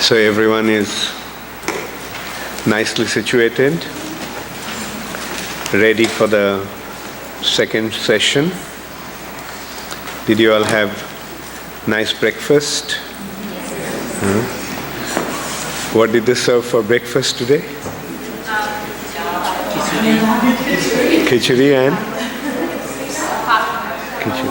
So everyone is nicely situated, ready for the second session. Did you all have nice breakfast? What did they serve for breakfast today? Khichdi and? Khichdi.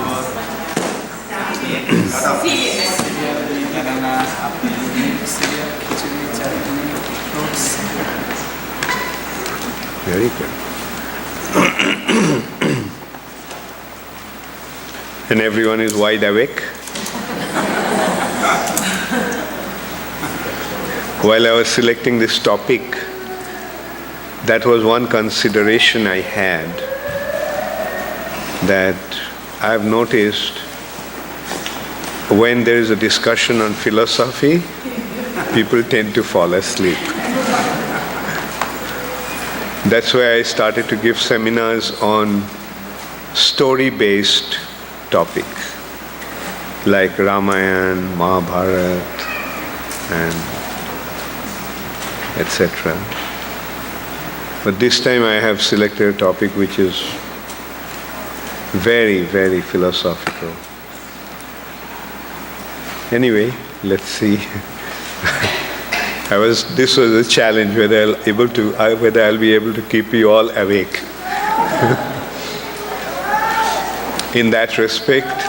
Very good. And everyone is wide awake. While I was selecting this topic, that was one consideration I had, that I have noticed when there is a discussion on philosophy, people tend to fall asleep. That's why I started to give seminars on story-based topics like Ramayana, Mahabharata, and etc. But this time I have selected a topic which is very, very philosophical. Anyway, let's see. This was a challenge whether I'll be able to keep you all awake. In that respect,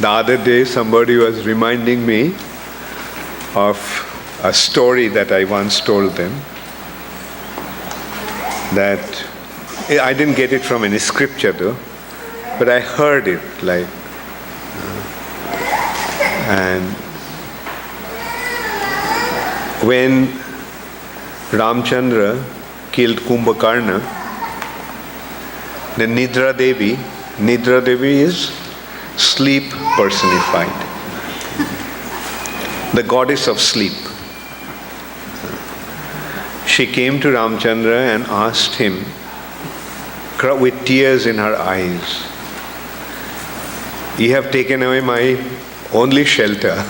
the other day somebody was reminding me of a story that I once told them, that I didn't get it from any scripture though, but I heard it and when Ramchandra killed Kumbhakarna, then Nidra Devi is sleep personified, the goddess of sleep. She came to Ramchandra and asked him, with tears in her eyes, "You have taken away my only shelter,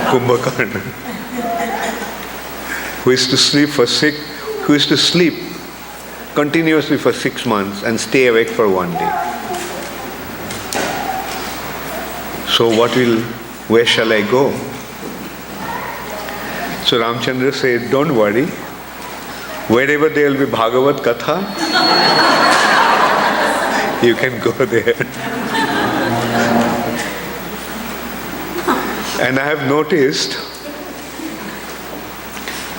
Kumbhakarna, who is to sleep continuously for 6 months and stay awake for 1 day. So where shall I go?" So Ramchandra said, "Don't worry, wherever there will be Bhagavad Katha, you can go there." And I have noticed,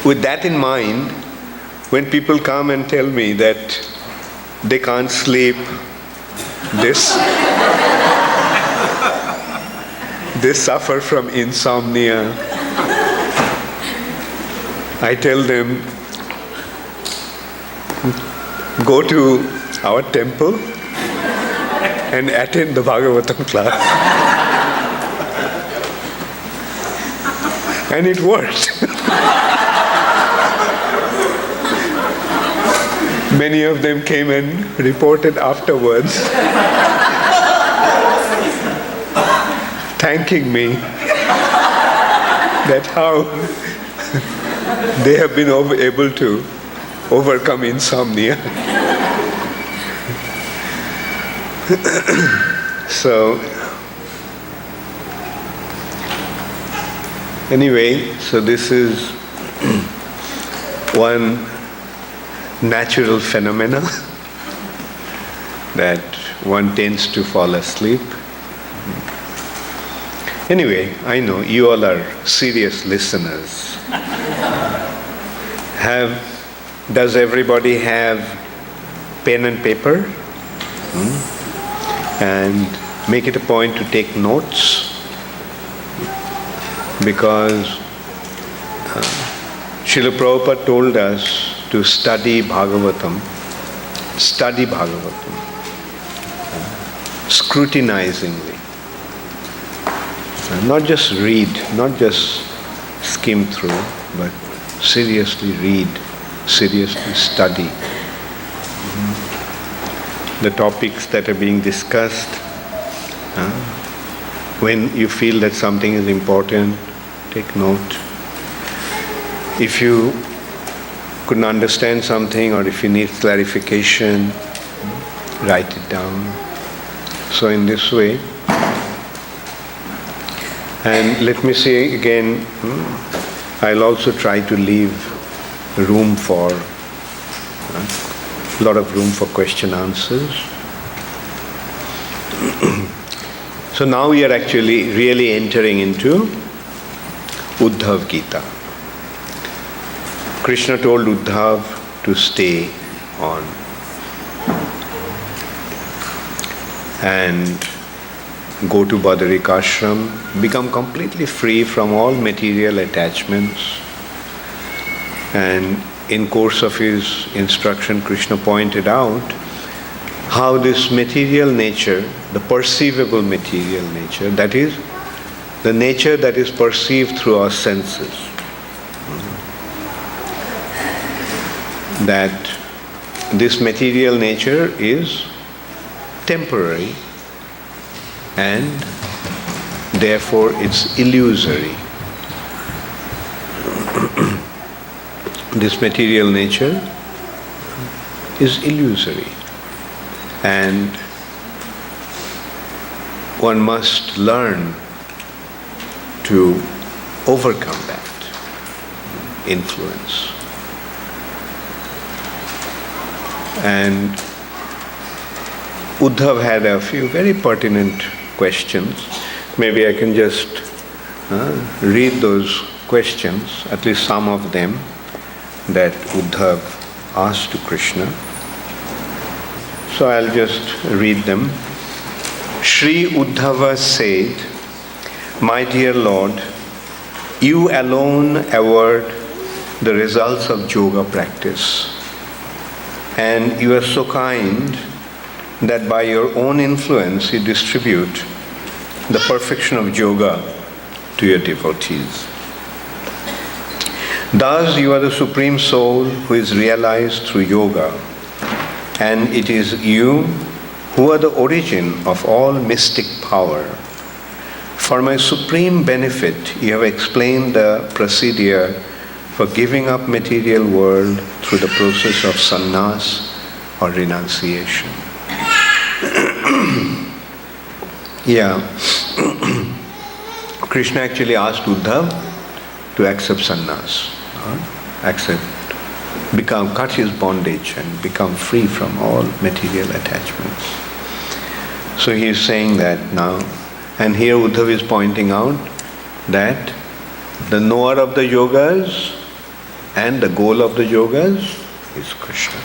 with that in mind, when people come and tell me that they can't sleep, they suffer from insomnia, I tell them, go to our temple and attend the Bhagavatam class. And it worked. Many of them came and reported afterwards, thanking me that how they have been able to overcome insomnia. So this is one natural phenomena that one tends to fall asleep. Anyway, I know you all are serious listeners. Does everybody have pen and paper? And make it a point to take notes, because Srila Prabhupada told us to study Bhagavatam, scrutinizingly. Not just read, not just skim through, but seriously read, seriously study the topics that are being discussed. When you feel that something is important, take note. If you couldn't understand something or if you need clarification, write it down. So in this way, and let me say again, I'll also try to leave room for a lot of room for question answers. So now we are actually really entering into Uddhava Gita. Krishna told Uddhava to stay on and go to Badarikashram, become completely free from all material attachments. And in course of his instruction, Krishna pointed out how this material nature, the perceivable material nature, that is, the nature that is perceived through our senses, that this material nature is temporary and therefore it's illusory. This material nature is illusory, and one must learn to overcome that influence. And Uddhava had a few very pertinent questions. Maybe I can just read those questions, at least some of them, that Uddhava asked to Krishna. So I'll just read them. Sri Uddhava said, "My dear Lord, you alone award the results of yoga practice, and you are so kind that by your own influence you distribute the perfection of yoga to your devotees. Thus you are the Supreme Soul who is realized through yoga, and it is you who are the origin of all mystic power. For my supreme benefit, you have explained the procedure for giving up material world through the process of sannyas or renunciation." Yeah. Krishna actually asked Uddhava to accept sannyas, cut his bondage and become free from all material attachments. So he is saying that now, and here Uddhava is pointing out that the knower of the yogas and the goal of the yogas is Krishna.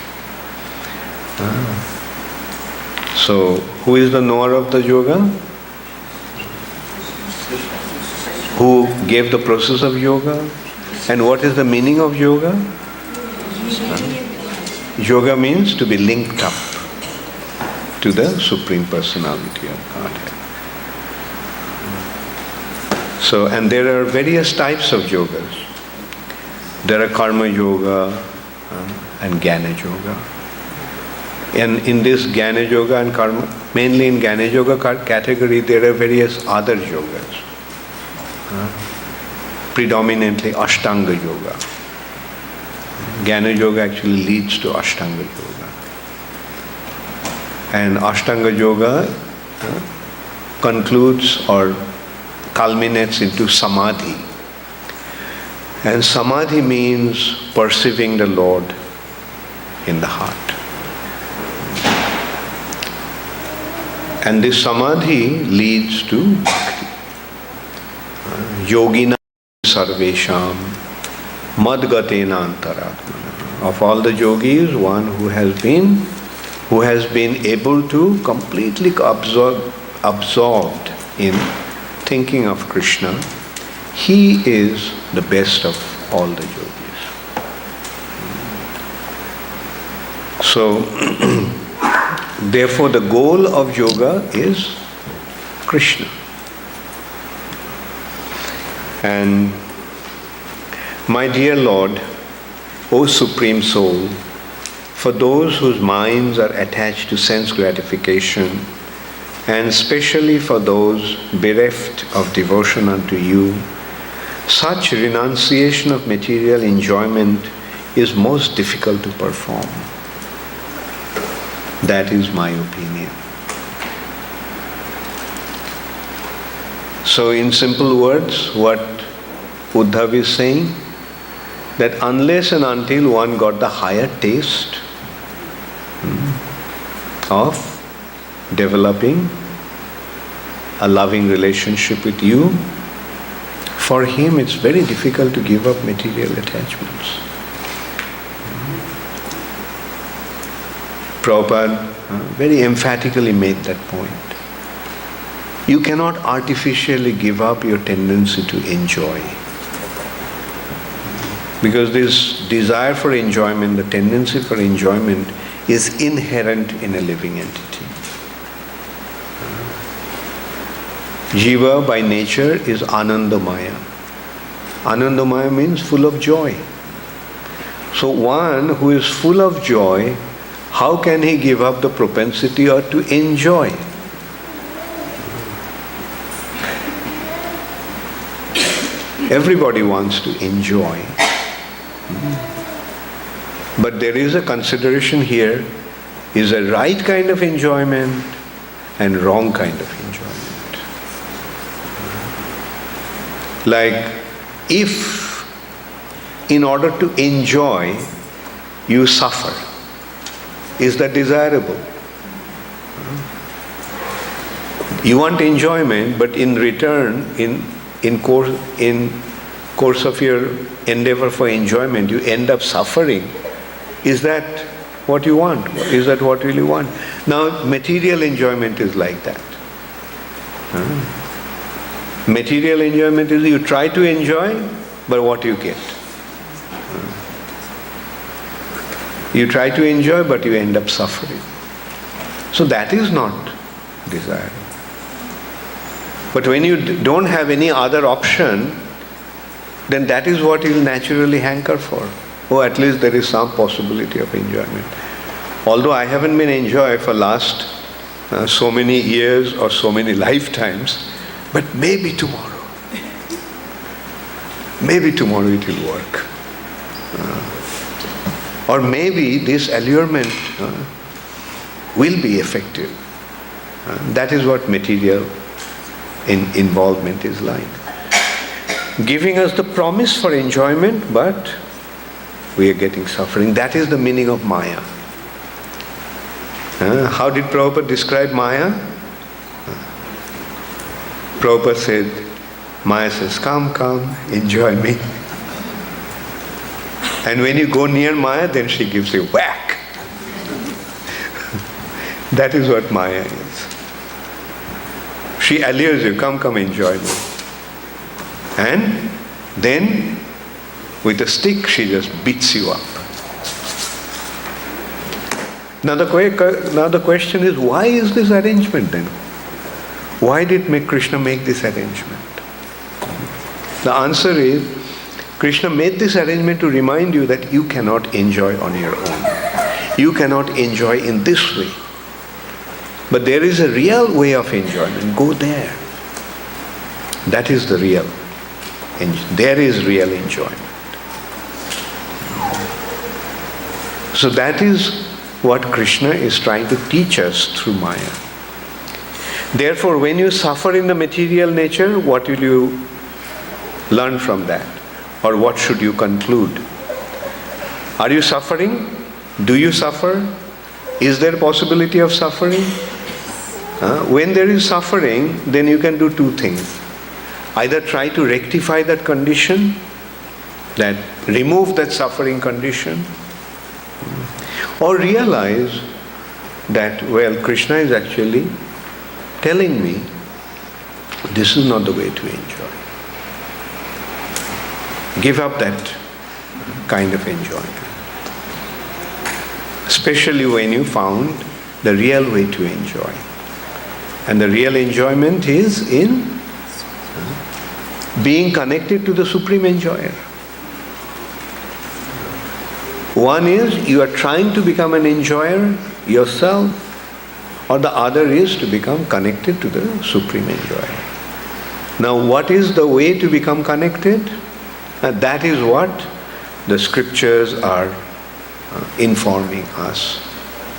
So who is the knower of the yoga? Who gave the process of yoga? And what is the meaning of yoga? Yoga means to be linked up to the Supreme Personality of Godhead. So, and there are various types of yogas. There are karma yoga and jnana yoga. And in this jnana yoga and karma, mainly in jnana yoga category, there are various other yogas. Predominantly Ashtanga yoga. Jnana yoga actually leads to Ashtanga yoga. And Ashtanga yoga concludes or culminates into samadhi. And samadhi means perceiving the Lord in the heart. And this samadhi leads to bhakti. Yogina sarvesham madgatena antaratmana. Of all the yogis, one who has been able to completely absorbed in thinking of Krishna, he is the best of all the yogis. So, therefore the goal of yoga is Krishna. And my dear Lord, O Supreme Soul, for those whose minds are attached to sense gratification, and especially for those bereft of devotion unto you, such renunciation of material enjoyment is most difficult to perform. That is my opinion. So in simple words, what Uddhava is saying, that unless and until one got the higher taste of developing a loving relationship with you, for him it's very difficult to give up material attachments. Prabhupada very emphatically made that point. You cannot artificially give up your tendency to enjoy. Because this desire for enjoyment, the tendency for enjoyment, is inherent in a living entity. Jiva by nature is Anandamaya. Anandamaya means full of joy. So one who is full of joy, how can he give up the propensity or to enjoy? Everybody wants to enjoy. But there is a consideration here, is a right kind of enjoyment and wrong kind of enjoyment. Like if in order to enjoy you suffer, is that desirable? You want enjoyment, but in return, in course of your endeavor for enjoyment, you end up suffering. Is that what you want? Is that what you really want? Now, material enjoyment is like that. Material enjoyment is you try to enjoy, but what you get? You try to enjoy, but you end up suffering. So that is not desire. But when you don't have any other option, then that is what you will naturally hanker for. Oh, at least there is some possibility of enjoyment. Although I haven't been enjoying for last so many years or so many lifetimes, but maybe tomorrow. Maybe tomorrow it will work. Or maybe this allurement will be effective. That is what material involvement is like. Giving us the promise for enjoyment, but we are getting suffering. That is the meaning of Maya. How did Prabhupada describe Maya? Prabhupada said, Maya says, come, enjoy me. And when you go near Maya, then she gives you whack. That is what Maya is. She allures you, come, enjoy me. And then, with a stick, she just beats you up. Now the question is, why is this arrangement then? Why did Krishna make this arrangement? The answer is, Krishna made this arrangement to remind you that you cannot enjoy on your own. You cannot enjoy in this way. But there is a real way of enjoyment. Go there. That is the real. There is real enjoyment. So that is what Krishna is trying to teach us through Maya. Therefore, when you suffer in the material nature, what will you learn from that? Or what should you conclude? Are you suffering? Do you suffer? Is there a possibility of suffering? When there is suffering, then you can do two things. Either try to rectify that condition, that remove that suffering condition, or realize that, well, Krishna is actually telling me this is not the way to enjoy. Give up that kind of enjoyment. Especially when you found the real way to enjoy. And the real enjoyment is in being connected to the Supreme Enjoyer. One is you are trying to become an enjoyer yourself, or the other is to become connected to the Supreme Enjoyer. Now, what is the way to become connected? That is what the scriptures are informing us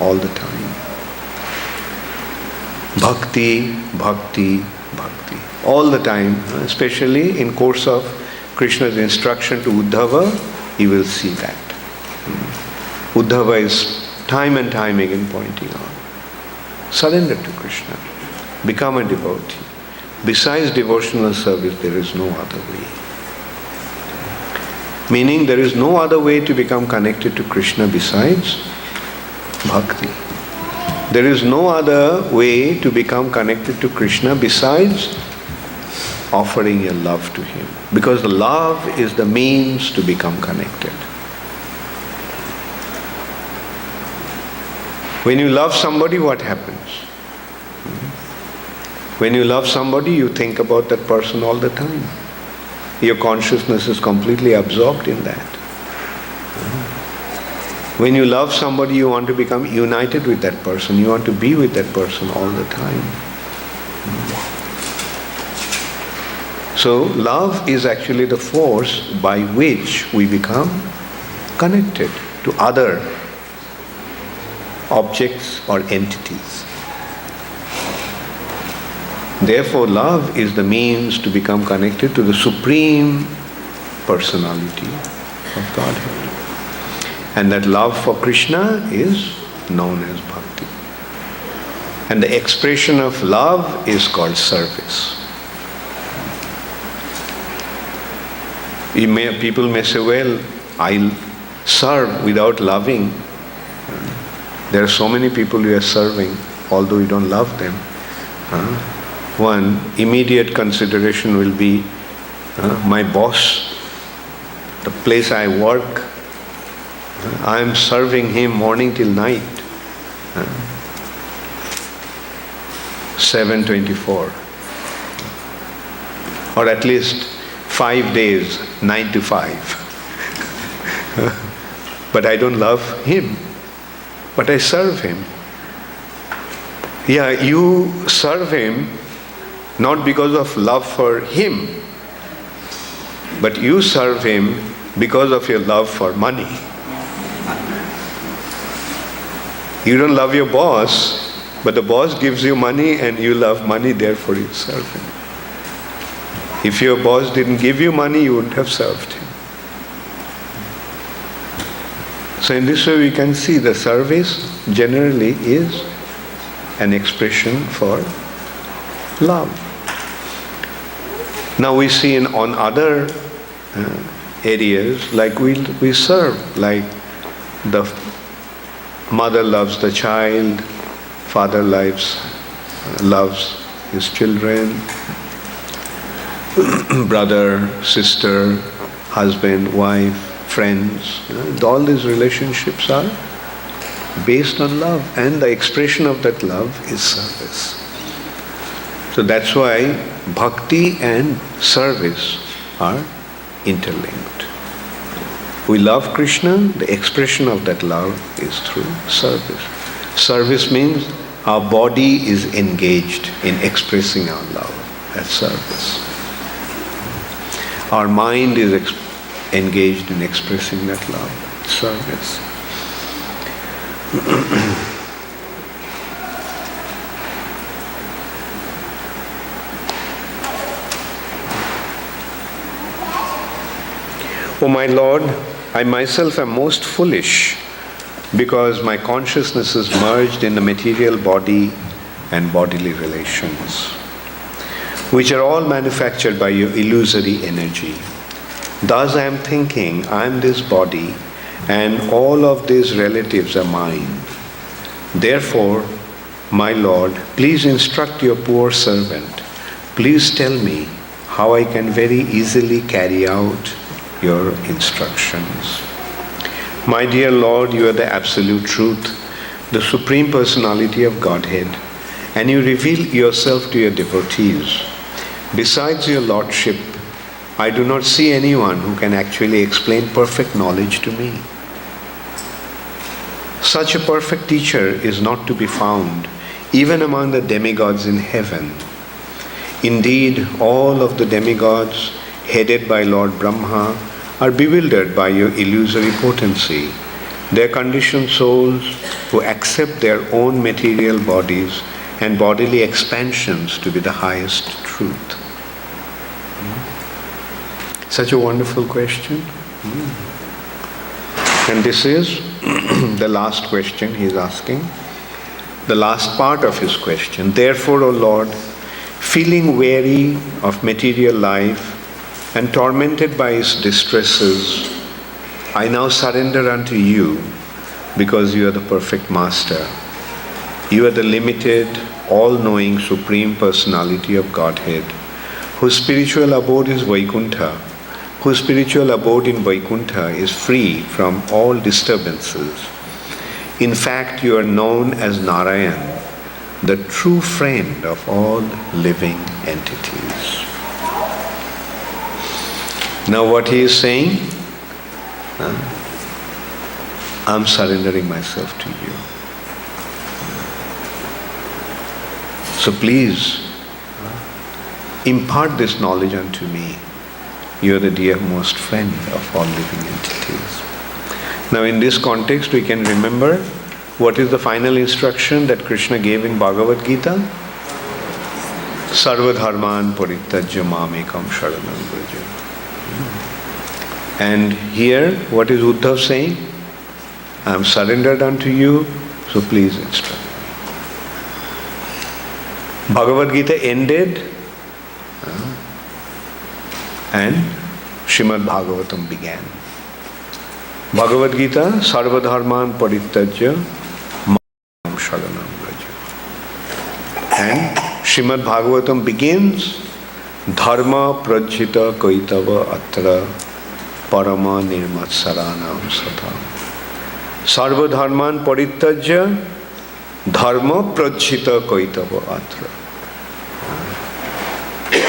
all the time. Bhakti, bhakti, bhakti. All the time, especially in course of Krishna's instruction to Uddhava, he will see that. Uddhava is time and time again pointing out. Surrender to Krishna. Become a devotee. Besides devotional service, there is no other way. Meaning there is no other way to become connected to Krishna besides bhakti. There is no other way to become connected to Krishna besides offering your love to Him. Because love is the means to become connected. When you love somebody, what happens? When you love somebody, you think about that person all the time. Your consciousness is completely absorbed in that. When you love somebody, you want to become united with that person. You want to be with that person all the time. So, love is actually the force by which we become connected to other objects or entities. Therefore, love is the means to become connected to the Supreme Personality of Godhead. And that love for Krishna is known as bhakti. And the expression of love is called service. People may say, well, I'll serve without loving. There are so many people you are serving, although you don't love them. One immediate consideration will be my boss, the place I work. I am serving him morning till night. 7/24. Or at least 5 days, 9 to 5. But I don't love him. But I serve him. Yeah, you serve him not because of love for him, but you serve him because of your love for money. You don't love your boss, but the boss gives you money and you love money, therefore you serve him. If your boss didn't give you money, you wouldn't have served him. So in this way we can see the service generally is an expression for love. Now we see on other areas, like we serve, like the mother loves the child, father loves his children, brother, sister, husband, wife, friends. All these relationships are based on love, and the expression of that love is service. So that's why bhakti and service are interlinked. We love Krishna, the expression of that love is through service. Service means our body is engaged in expressing our love. That's service. Our mind is engaged in expressing that love. Service. O my Lord, I myself am most foolish because my consciousness is merged in the material body and bodily relations, which are all manufactured by your illusory energy. Thus I am thinking, I am this body and all of these relatives are mine. Therefore, my Lord, please instruct your poor servant. Please tell me how I can very easily carry out your instructions. My dear Lord, you are the absolute truth, the Supreme Personality of Godhead, and you reveal yourself to your devotees. Besides your Lordship, I do not see anyone who can actually explain perfect knowledge to me. Such a perfect teacher is not to be found even among the demigods in heaven. Indeed, all of the demigods, headed by Lord Brahma, are bewildered by your illusory potency. They are conditioned souls who accept their own material bodies and bodily expansions to be the highest truth. Such a wonderful question. And this is the last question he is asking, the last part of his question. Therefore, O Lord, feeling weary of material life and tormented by its distresses, I now surrender unto you because you are the perfect master. You are the limited, all-knowing Supreme Personality of Godhead, whose spiritual abode is Vaikuntha, whose spiritual abode in Vaikuntha is free from all disturbances. In fact, you are known as Narayan, the true friend of all living entities. Now what he is saying, I'm surrendering myself to you. So please, impart this knowledge unto me. You are the dearmost friend of all living entities. Now in this context, we can remember what is the final instruction that Krishna gave in Bhagavad Gita? Sarva dharman parityajya mamekam sharanam vraja. And here, what is Uddhava saying? I am surrendered unto you, so please instruct me. Bhagavad Gita ended and Srimad Bhagavatam began. Bhagavad Gita, Sarva dharman parityajya mamekam sharanam vraja. And Srimad Bhagavatam begins, Dharma prajhita kaitava atra parama nirmatsaranam satam. Sarva dharman parityajya dharma prajhita kaitava atra.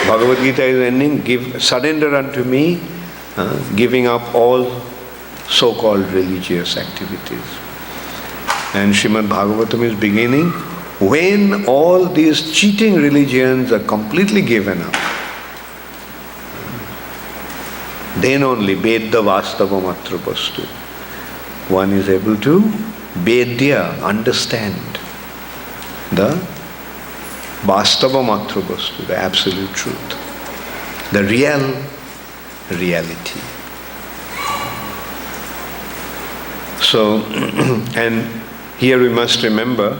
Bhagavad Gita is ending, surrender unto me, giving up all so-called religious activities. And Srimad Bhagavatam is beginning, when all these cheating religions are completely given up, then only Vedya Vastava Matra Vastu. One is able to Vedya, understand the Vastava Matra Vastu, the absolute truth, the real reality. So, and here we must remember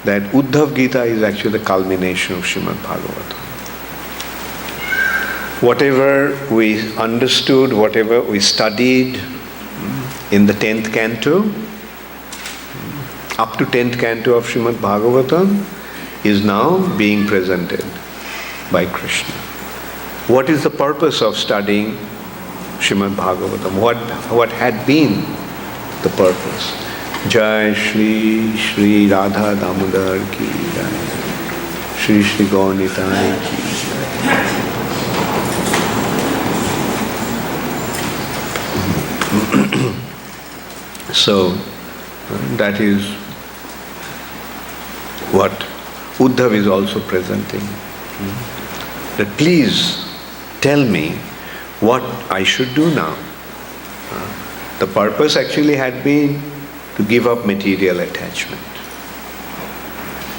that Uddhava Gita is actually the culmination of Srimad Bhagavatam. Whatever we understood, whatever we studied in the 10th canto, up to 10th canto of Srimad Bhagavatam, is now being presented by Krishna. What is the purpose of studying Srimad Bhagavatam? What had been the purpose? Jai Shri Shri Radha Damodar ki Jai, Shri Shri Gaunitai ki Jai. So that is what Uddhava is also presenting. That please tell me what I should do now. The purpose actually had been to give up material attachment.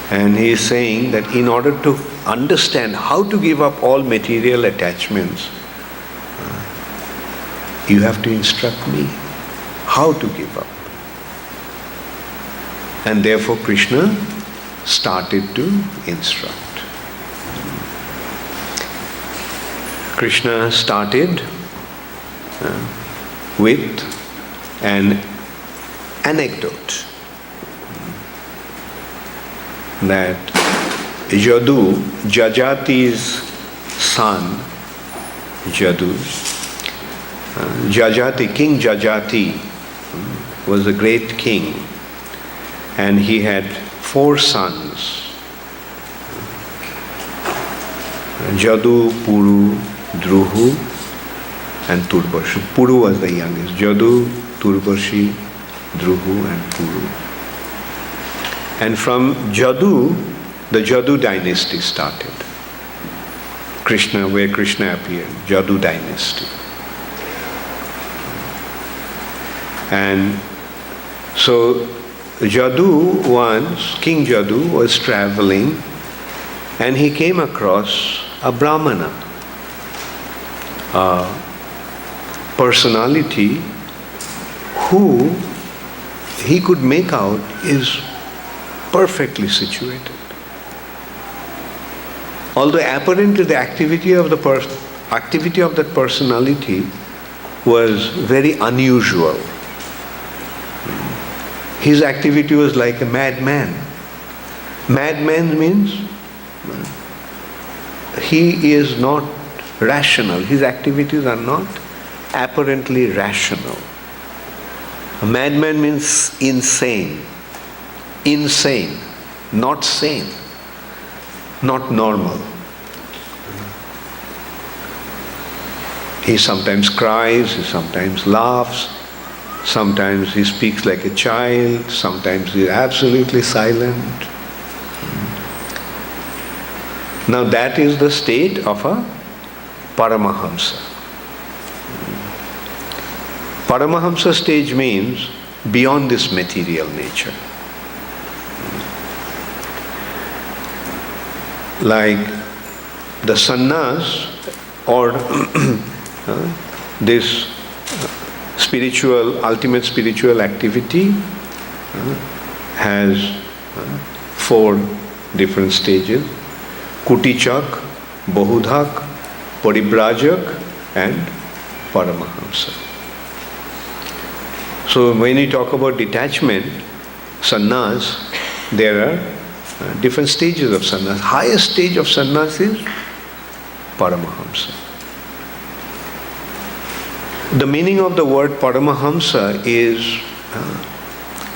And he is saying that in order to understand how to give up all material attachments, you have to instruct me how to give up. And therefore Krishna started to instruct. Krishna started with an anecdote that Jadu, Jajati's son, Jadu, Jajati, King Jajati was a great king, and he had 4 sons, Jadu, Puru, Druhu and Turbashi. Puru was the youngest. Jadu, Turbashi, Druhu and Puru. And from Jadu, the Jadu dynasty started. Krishna, where Krishna appeared, Jadu dynasty. And so Jadu once, King Jadu was traveling and he came across a Brahmana, a personality who he could make out is perfectly situated. Although apparently the activity of that personality was very unusual. His activity was like a madman. Madman means he is not rational. His activities are not apparently rational. A madman means insane. Insane, not sane, not normal. He sometimes cries, he sometimes laughs, sometimes he speaks like a child, sometimes he is absolutely silent. Now that is the state of a Paramahamsa. Paramahamsa stage means beyond this material nature. Like the sannyas or this ultimate spiritual activity has 4 different stages: Kutichak, Bahudhak, Paribrajak and Paramahamsa. So when we talk about detachment, sannyas, there are different stages of sannyas. Highest stage of sannyas is Paramahamsa. The meaning of the word Paramahamsa is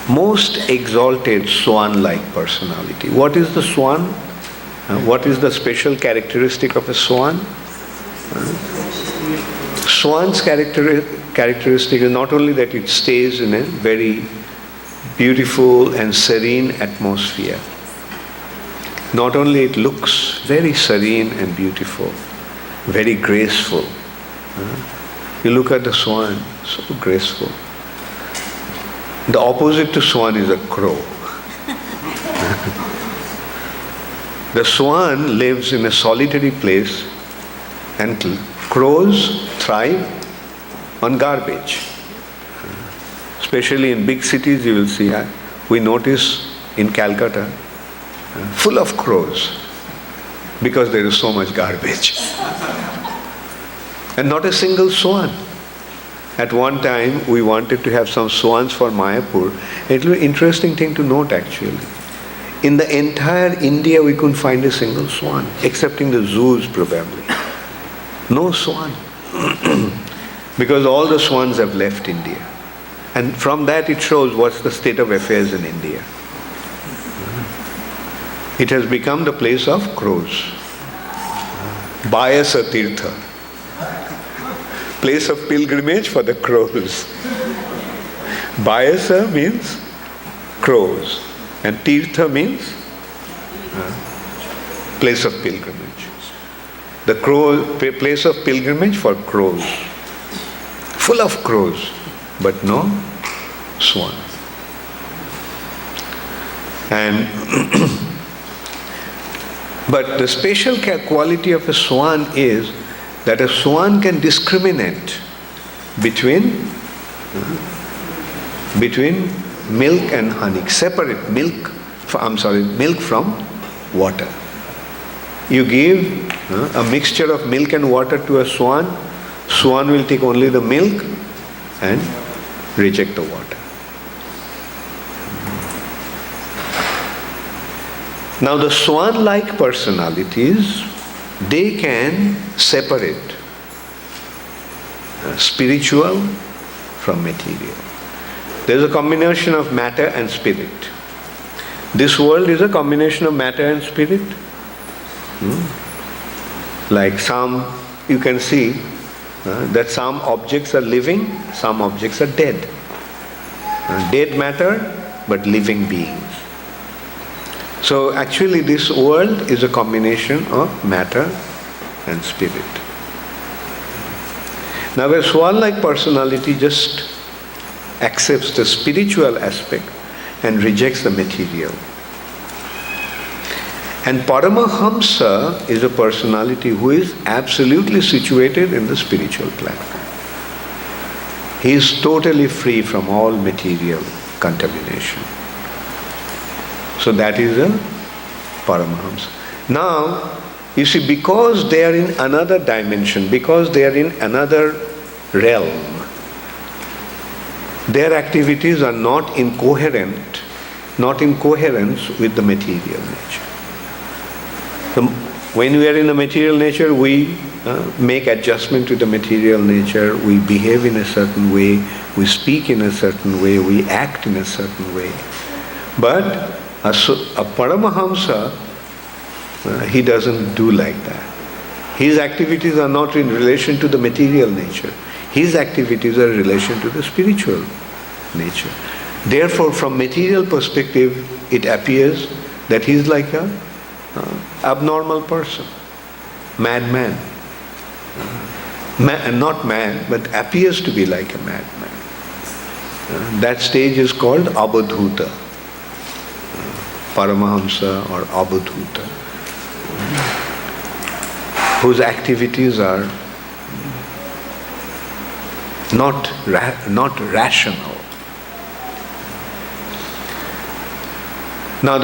most exalted swan-like personality. What is the swan? What is the special characteristic of a swan? Swan's characteristic is not only that it stays in a very beautiful and serene atmosphere. Not only it looks very serene and beautiful, very graceful. You look at the swan, so graceful. The opposite to swan is a crow. The swan lives in a solitary place and crows thrive on garbage. Especially in big cities you will see, we notice in Calcutta, full of crows because there is so much garbage. And not a single swan. At one time we wanted to have some swans for Mayapur. It was an interesting thing to note actually. In the entire India we couldn't find a single swan, except in the zoos probably. No swan. Because all the swans have left India. And from that it shows what's the state of affairs in India. It has become the place of crows. Bayasa Tirtha. Place of pilgrimage for the crows. Bayasa means crows. And Tirtha means place of pilgrimage. The place of pilgrimage for crows. Full of crows, but no swan. And but the special quality of a swan is that a swan can discriminate between milk and honey, separate milk from water. You give a mixture of milk and water to a swan will take only the milk and reject the water. Now the swan-like personalities, they can separate spiritual from material. There is a combination of matter and spirit. This world is a combination of matter and spirit. Like some, you can see that some objects are living, some objects are dead. Dead matter, but living beings. So actually this world is a combination of matter and spirit. Now a swan-like personality just accepts the spiritual aspect and rejects the material. And Paramahamsa is a personality who is absolutely situated in the spiritual plane. He is totally free from all material contamination. So that is a Paramahamsa. Now, you see, because they are in another dimension, because they are in another realm, their activities are not in coherence with the material nature. So when we are in the material nature, we make adjustment to the material nature, we behave in a certain way, we speak in a certain way, we act in a certain way. But a Paramahamsa, he doesn't do like that. His activities are not in relation to the material nature. His activities are in relation to the spiritual nature. Therefore, from material perspective, it appears that he is like a abnormal person, madman. Not mad, but appears to be like a madman. That stage is called Abadhuta, Paramahamsa or Abadhuta, whose activities are not rational. Now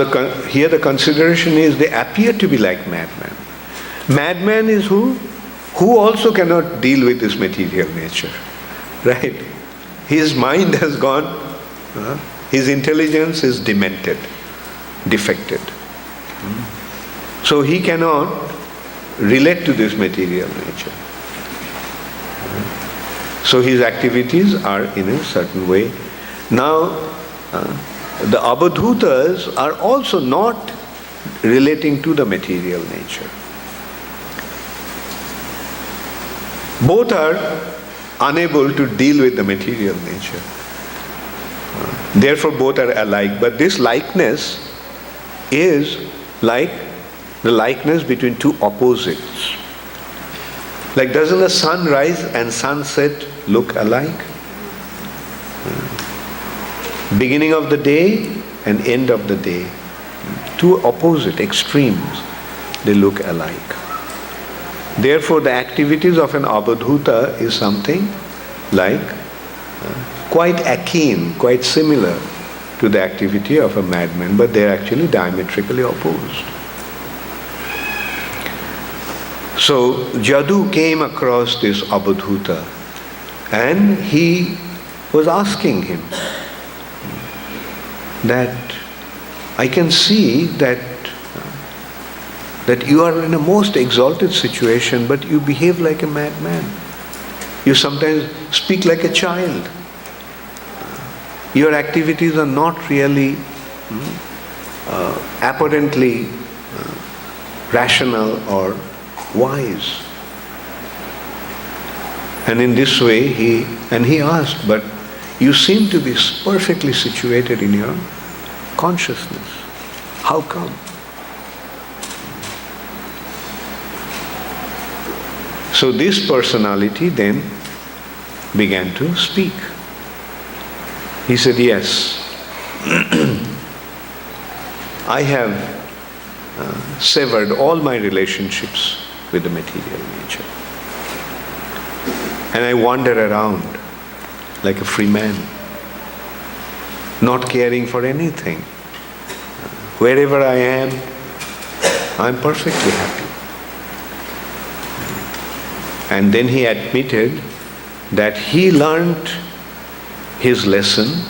here the consideration is they appear to be like madman. Madman is who? Who also cannot deal with this material nature. Right? His mind has gone, his intelligence is demented, defected. So he cannot relate to this material nature. So his activities are in a certain way. Now, the Abadhutas are also not relating to the material nature. Both are unable to deal with the material nature. Therefore, both are alike. But this likeness is like the likeness between two opposites. Like, doesn't the sunrise and sunset look alike? Beginning of the day and end of the day. Two opposite extremes, they look alike. Therefore, the activities of an Abadhuta is something like quite akin, quite similar to the activity of a madman, but they are actually diametrically opposed. So, Jadu came across this Abadhuta and he was asking him that I can see that you are in a most exalted situation, but you behave like a madman. You sometimes speak like a child. Your activities are not really apparently rational or wise. And in this way, he asked, but you seem to be perfectly situated in your consciousness. How come? So this personality then began to speak. He said, yes, I have severed all my relationships with the material nature. And I wander around like a free man, not caring for anything. Wherever I am, I'm perfectly happy. And then he admitted that he learned his lesson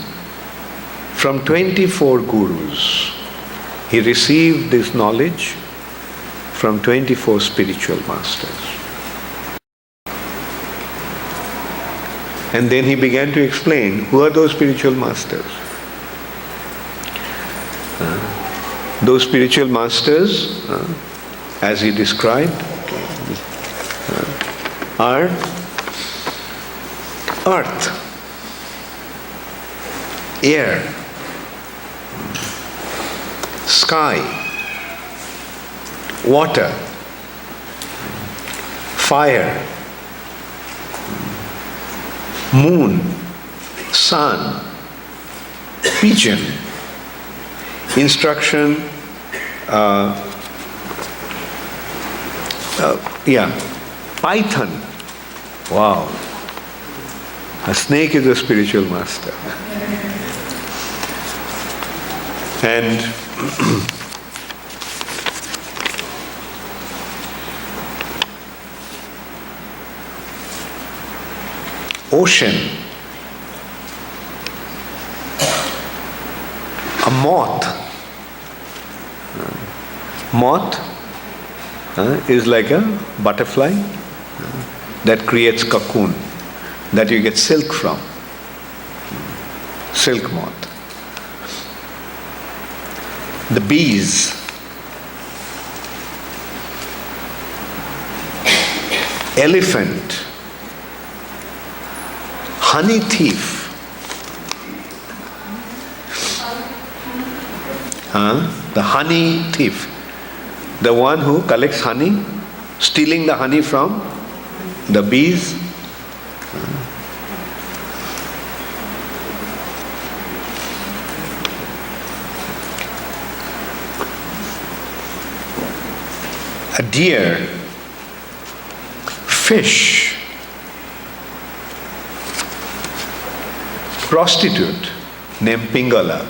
from 24 gurus. He received this knowledge from 24 spiritual masters. And then he began to explain who are those spiritual masters. Those spiritual masters, as he described, are earth, air, sky, water, fire, moon, sun, pigeon, instruction, python. Wow. A snake is a spiritual master. And ocean, a moth. Moth is like a butterfly that creates cocoon that you get silk from. Silk moth. The bees. Elephant. Honey thief. The honey thief. The one who collects honey, stealing the honey from the bees. A deer, fish, prostitute named Pingala.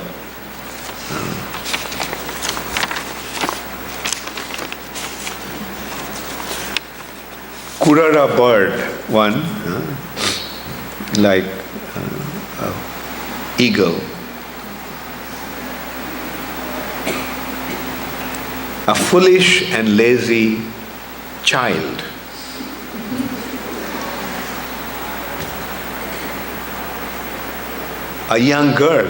Kurara bird, one, like eagle. A foolish and lazy child. A young girl.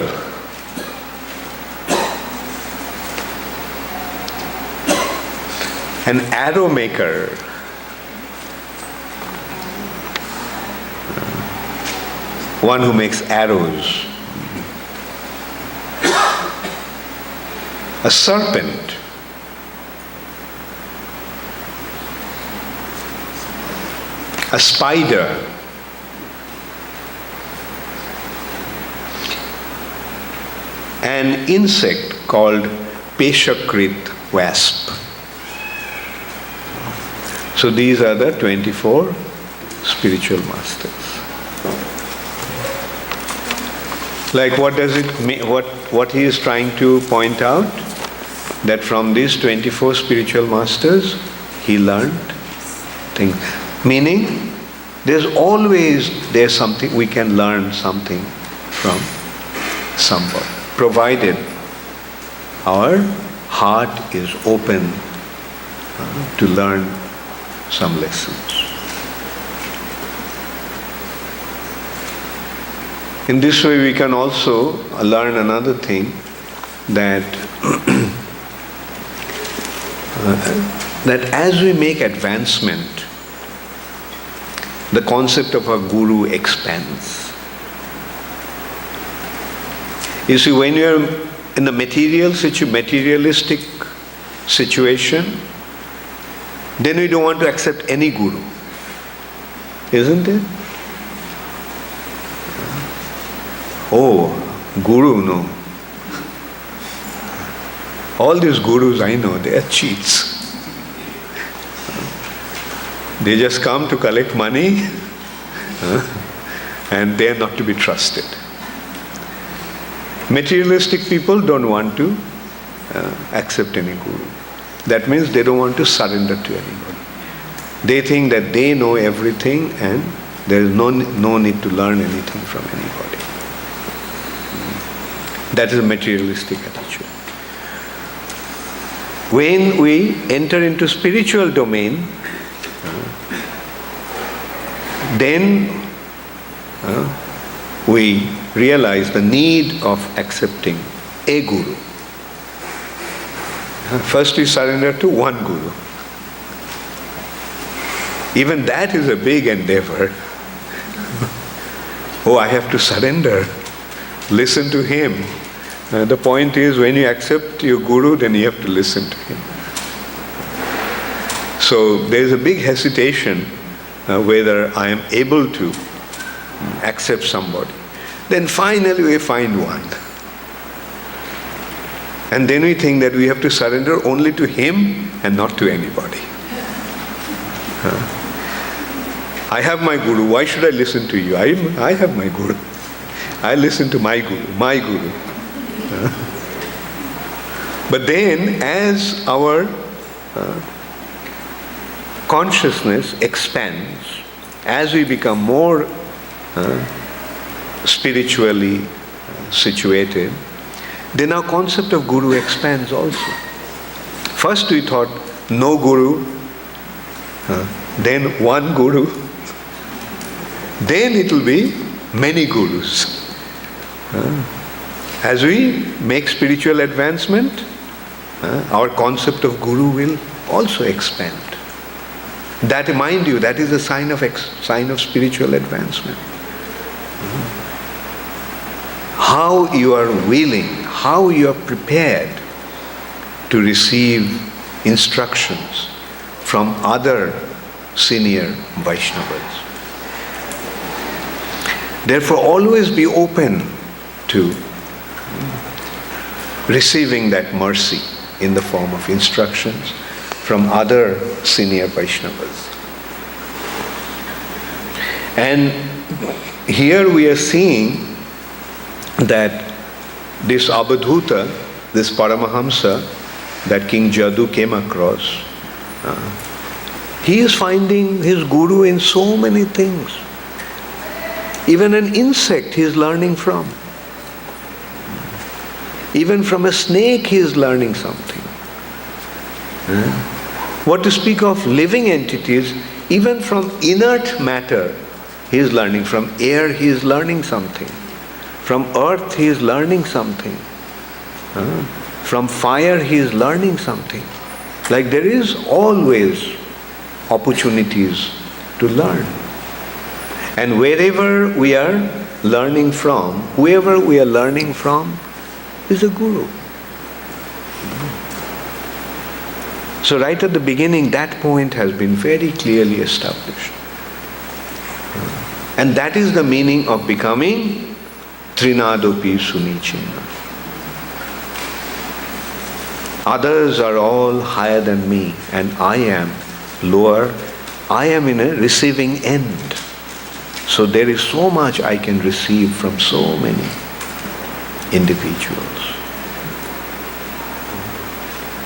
An arrow maker. One who makes arrows. A serpent. A spider. An insect called Peshakrit wasp. So these are the 24 spiritual masters. Like what does it mean? What he is trying to point out? That from these 24 spiritual masters, he learned things. Meaning, there's something, we can learn something from somebody, provided our heart is open to learn some lessons. In this way, we can also learn another thing, that that as we make advancement, the concept of a guru expands. You see, when you're in the materialistic situation, then we don't want to accept any guru, isn't it? Oh, guru, no. All these gurus I know, they are cheats. They just come to collect money and they are not to be trusted. Materialistic people don't want to accept any guru. That means they don't want to surrender to anybody. They think that they know everything and there is no need to learn anything from anybody. That is a materialistic attitude. When we enter into spiritual domain, then we realize the need of accepting a guru. First we surrender to one guru. Even that is a big endeavor. Oh, I have to surrender. Listen to him. The point is, when you accept your guru, then you have to listen to him. So there is a big hesitation whether I am able to accept somebody. Then finally we find one. And then we think that we have to surrender only to him and not to anybody. I have my guru, why should I listen to you? I have my guru. I listen to my guru. But then as our consciousness expands, as we become more spiritually situated, then our concept of guru expands also. First we thought no guru, then one guru, then it will be many gurus. As we make spiritual advancement, our concept of guru will also expand. That, mind you, that is a sign of spiritual advancement. How you are willing, how you are prepared to receive instructions from other senior Vaishnavas. Therefore, always be open to receiving that mercy in the form of instructions from other senior Vaishnavas. And here we are seeing that this Abhadhuta, this Paramahamsa that King Jadu came across, he is finding his guru in so many things. Even an insect he is learning from. Even from a snake he is learning something. What to speak of living entities, even from inert matter he is learning. From air he is learning something. From earth he is learning something. From fire he is learning something. Like there is always opportunities to learn. And wherever we are learning from, whoever we are learning from is a guru. So right at the beginning, that point has been very clearly established. And that is the meaning of becoming Trinadopi Sunichena. Others are all higher than me and I am lower. I am in a receiving end. So there is so much I can receive from so many individuals.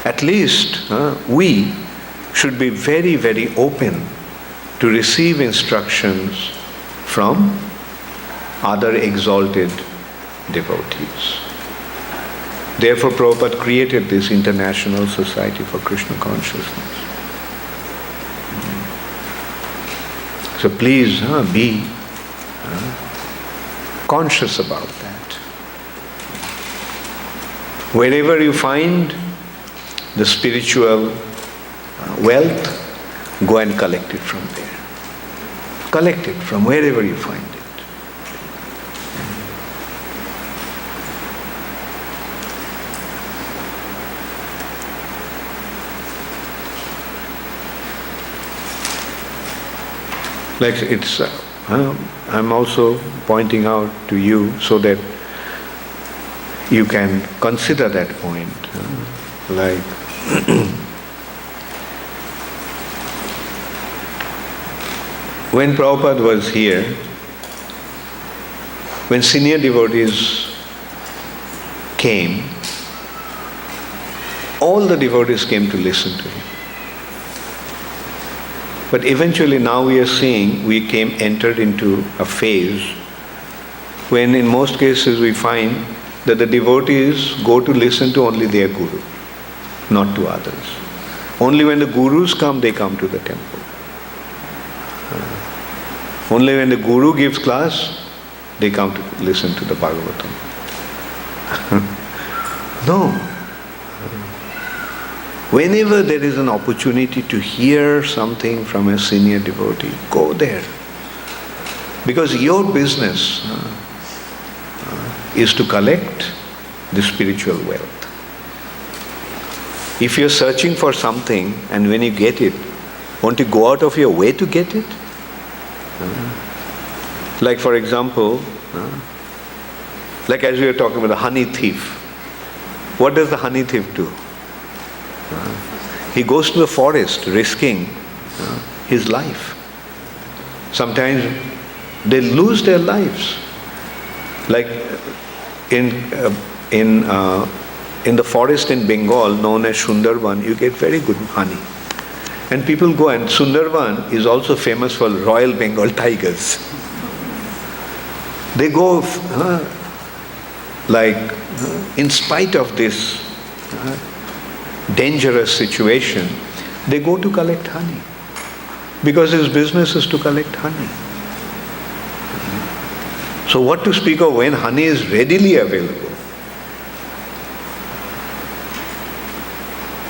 At least we should be very, very open to receive instructions from other exalted devotees. Therefore, Prabhupada created this International Society for Krishna Consciousness. So please be conscious about that. Wherever you find the spiritual wealth, go and collect it from there. Collect it from wherever you find it. Like it's, I'm also pointing out to you so that you can consider that point. Like when Prabhupada was here, when senior devotees came, all the devotees came to listen to him. But eventually now we are seeing entered into a phase when in most cases we find that the devotees go to listen to only their guru, not to others. Only when the gurus come, they come to the temple. Only when the guru gives class, they come to listen to the Bhagavatam. No. Whenever there is an opportunity to hear something from a senior devotee, go there. Because your business is to collect the spiritual wealth. If you're searching for something and when you get it, Won't you go out of your way to get it? Like for example, like as we were talking about the honey thief. What does the honey thief do? He goes to the forest risking his life. Sometimes they lose their lives. Like in the forest in Bengal known as Sundarban, you get very good honey. And people go, and Sundarban is also famous for Royal Bengal tigers. They go, in spite of this dangerous situation, they go to collect honey. Because his business is to collect honey. So what to speak of when honey is readily available?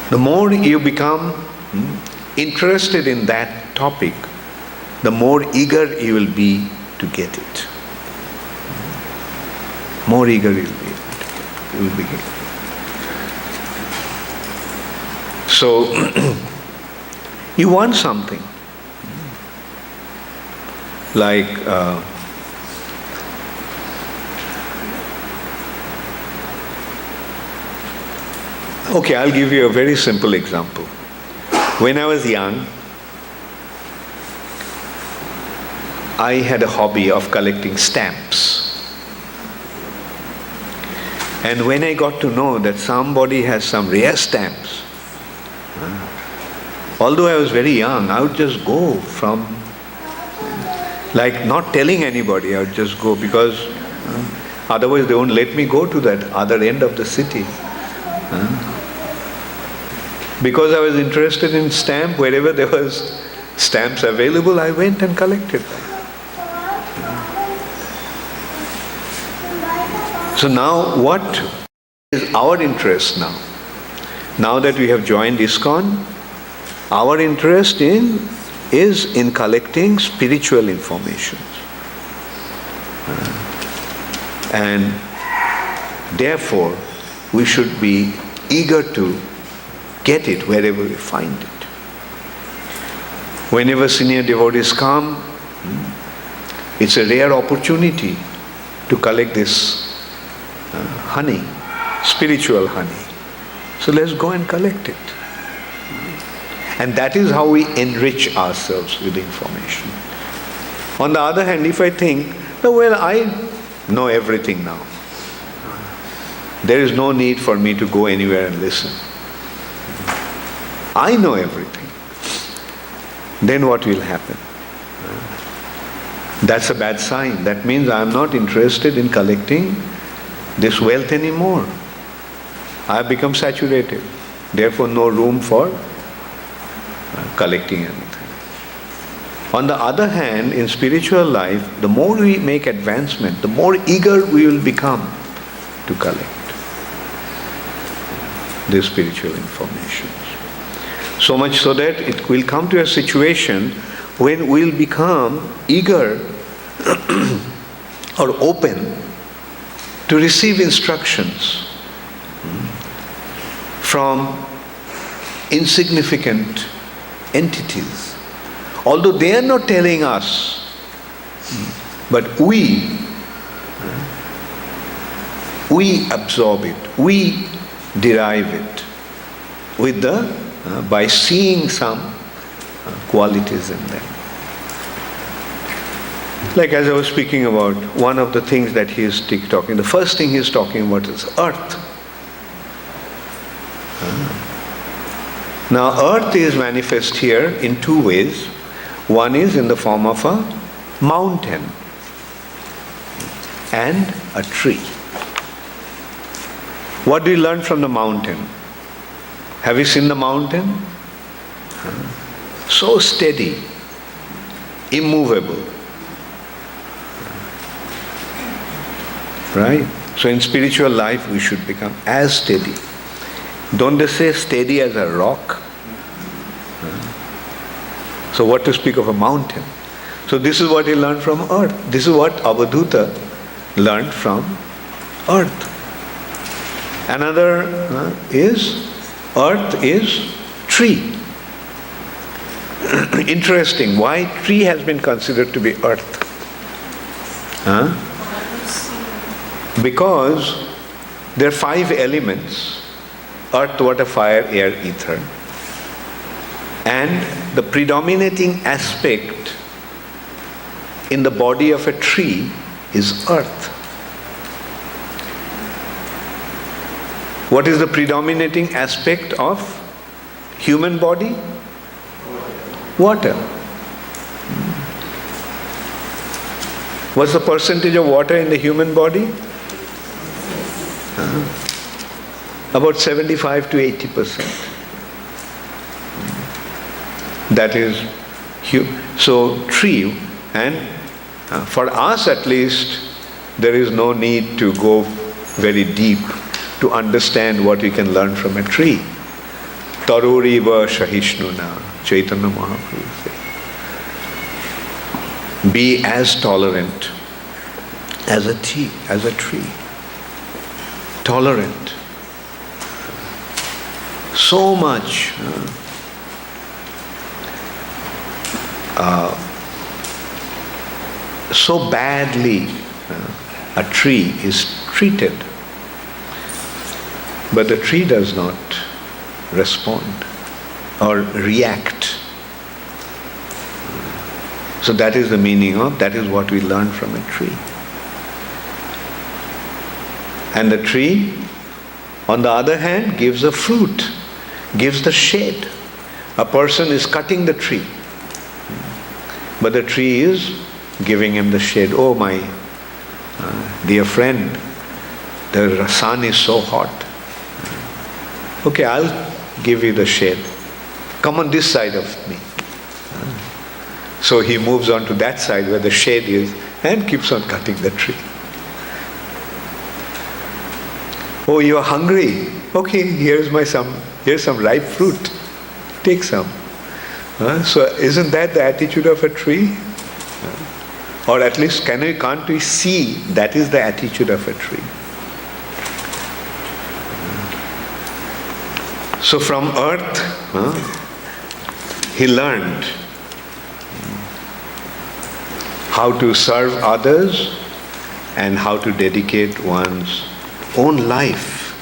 The more you become interested in that topic, the more eager you will be to get it. More eager you will be. So, you want something. Like, okay, I'll give you a very simple example. When I was young, I had a hobby of collecting stamps. And when I got to know that somebody has some rare stamps, although I was very young, I would just go from, like not telling anybody, I would just go because otherwise they won't let me go to that other end of the city. Because I was interested in stamp, wherever there was stamps available, I went and collected them. So now what is our interest now? Now that we have joined ISKCON, our interest is in collecting spiritual information. And therefore, we should be eager to get it wherever we find it. Whenever senior devotees come, it's a rare opportunity to collect this honey, spiritual honey. So let's go and collect it. And that is how we enrich ourselves with information. On the other hand, if I think, well, I know everything now. There is no need for me to go anywhere and listen. I know everything. Then what will happen? That's a bad sign. That means I am not interested in collecting this wealth anymore. I have become saturated. Therefore, no room for collecting anything. On the other hand, in spiritual life, the more we make advancement, the more eager we will become to collect this spiritual information. So much so that it will come to a situation when we'll become eager or open to receive instructions from insignificant entities. Although they are not telling us, but we absorb it, we derive it with by seeing some qualities in them. Like as I was speaking about, one of the things that he is talking, the first thing he is talking about is earth. Now earth is manifest here in two ways. One is in the form of a mountain and a tree. What do we learn from the mountain? Have you seen the mountain? So steady, immovable. Right? So in spiritual life we should become as steady. Don't they say steady as a rock? So what to speak of a mountain? So this is what he learned from earth. This is what Avadhuta learned from earth. Another is, earth is tree. interesting. Why tree has been considered to be earth? Huh? Because there are 5 elements: earth, water, fire, air, ether. And the predominating aspect in the body of a tree is earth. What is the predominating aspect of human body? Water. What's the percentage of water in the human body? About 75 to 80%. That is, so tree, and for us at least, there is no need to go very deep to understand what we can learn from a tree. Taruriva Shahishnuna, Chaitanya Mahaprabhu says. Be as tolerant as a tree. Tolerant. So much. So badly a tree is treated, but the tree does not respond or react. So that is the meaning of, that is what we learn from a tree. And the tree, on the other hand, gives a fruit, gives the shade. A person is cutting the tree, but the tree is giving him the shade. Oh my dear friend, the sun is so hot. Okay, I'll give you the shade. Come on this side of me. So he moves on to that side where the shade is and keeps on cutting the tree. Oh, you are hungry? Okay, here's some ripe fruit. Take some. So isn't that the attitude of a tree? Or at least can't we see that is the attitude of a tree? So from earth, he learned how to serve others and how to dedicate one's own life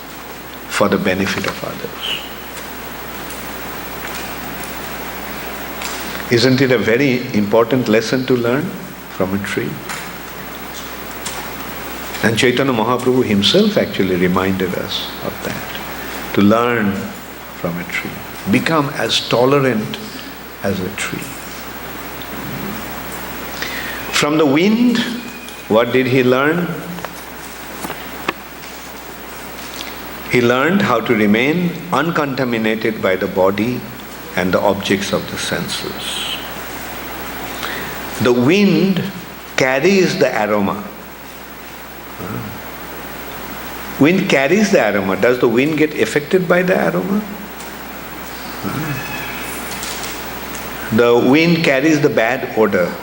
for the benefit of others. Isn't it a very important lesson to learn from a tree? And Chaitanya Mahaprabhu himself actually reminded us of that. To learn from a tree. Become as tolerant as a tree. From the wind, what did he learn? He learned how to remain uncontaminated by the body and the objects of the senses. The wind carries the aroma. Wind carries the aroma. Does the wind get affected by the aroma? The wind carries the bad odor.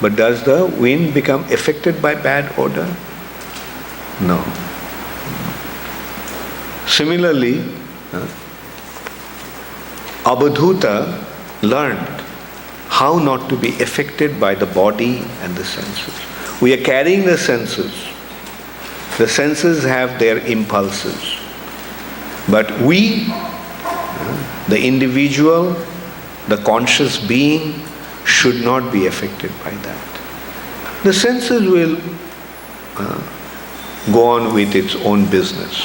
But does the wind become affected by bad odor? No. Similarly, Abadhuta learned how not to be affected by the body and the senses. We are carrying the senses. The senses have their impulses. But we, the individual, the conscious being, should not be affected by that. The senses will go on with its own business.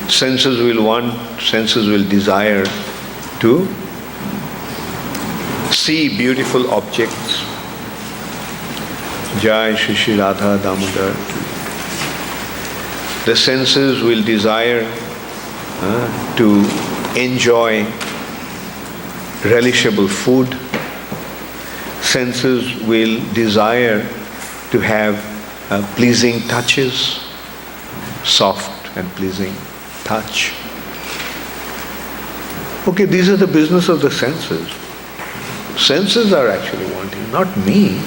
Senses will desire to see beautiful objects. Jai Shri Shri Radha Damodar. The senses will desire to enjoy relishable food. Senses will desire to have pleasing touches, soft and pleasing touch. Okay, these are the business of the senses. Senses are actually wanting, not me.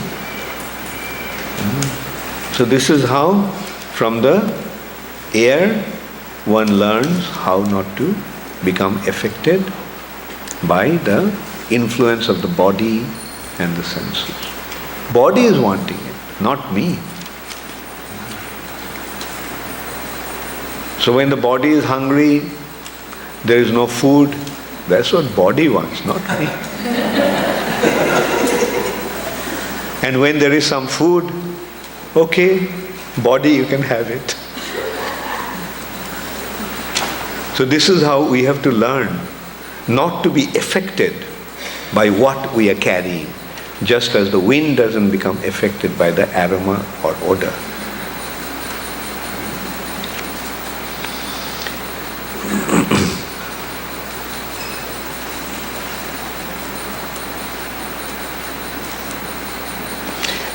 So this is how, from the air, one learns how not to become affected by the influence of the body and the senses. Body is wanting it, not me. So when the body is hungry, there is no food, that's what body wants, not me. And when there is some food, okay, body, you can have it. So this is how we have to learn not to be affected by what we are carrying, just as the wind doesn't become affected by the aroma or odor.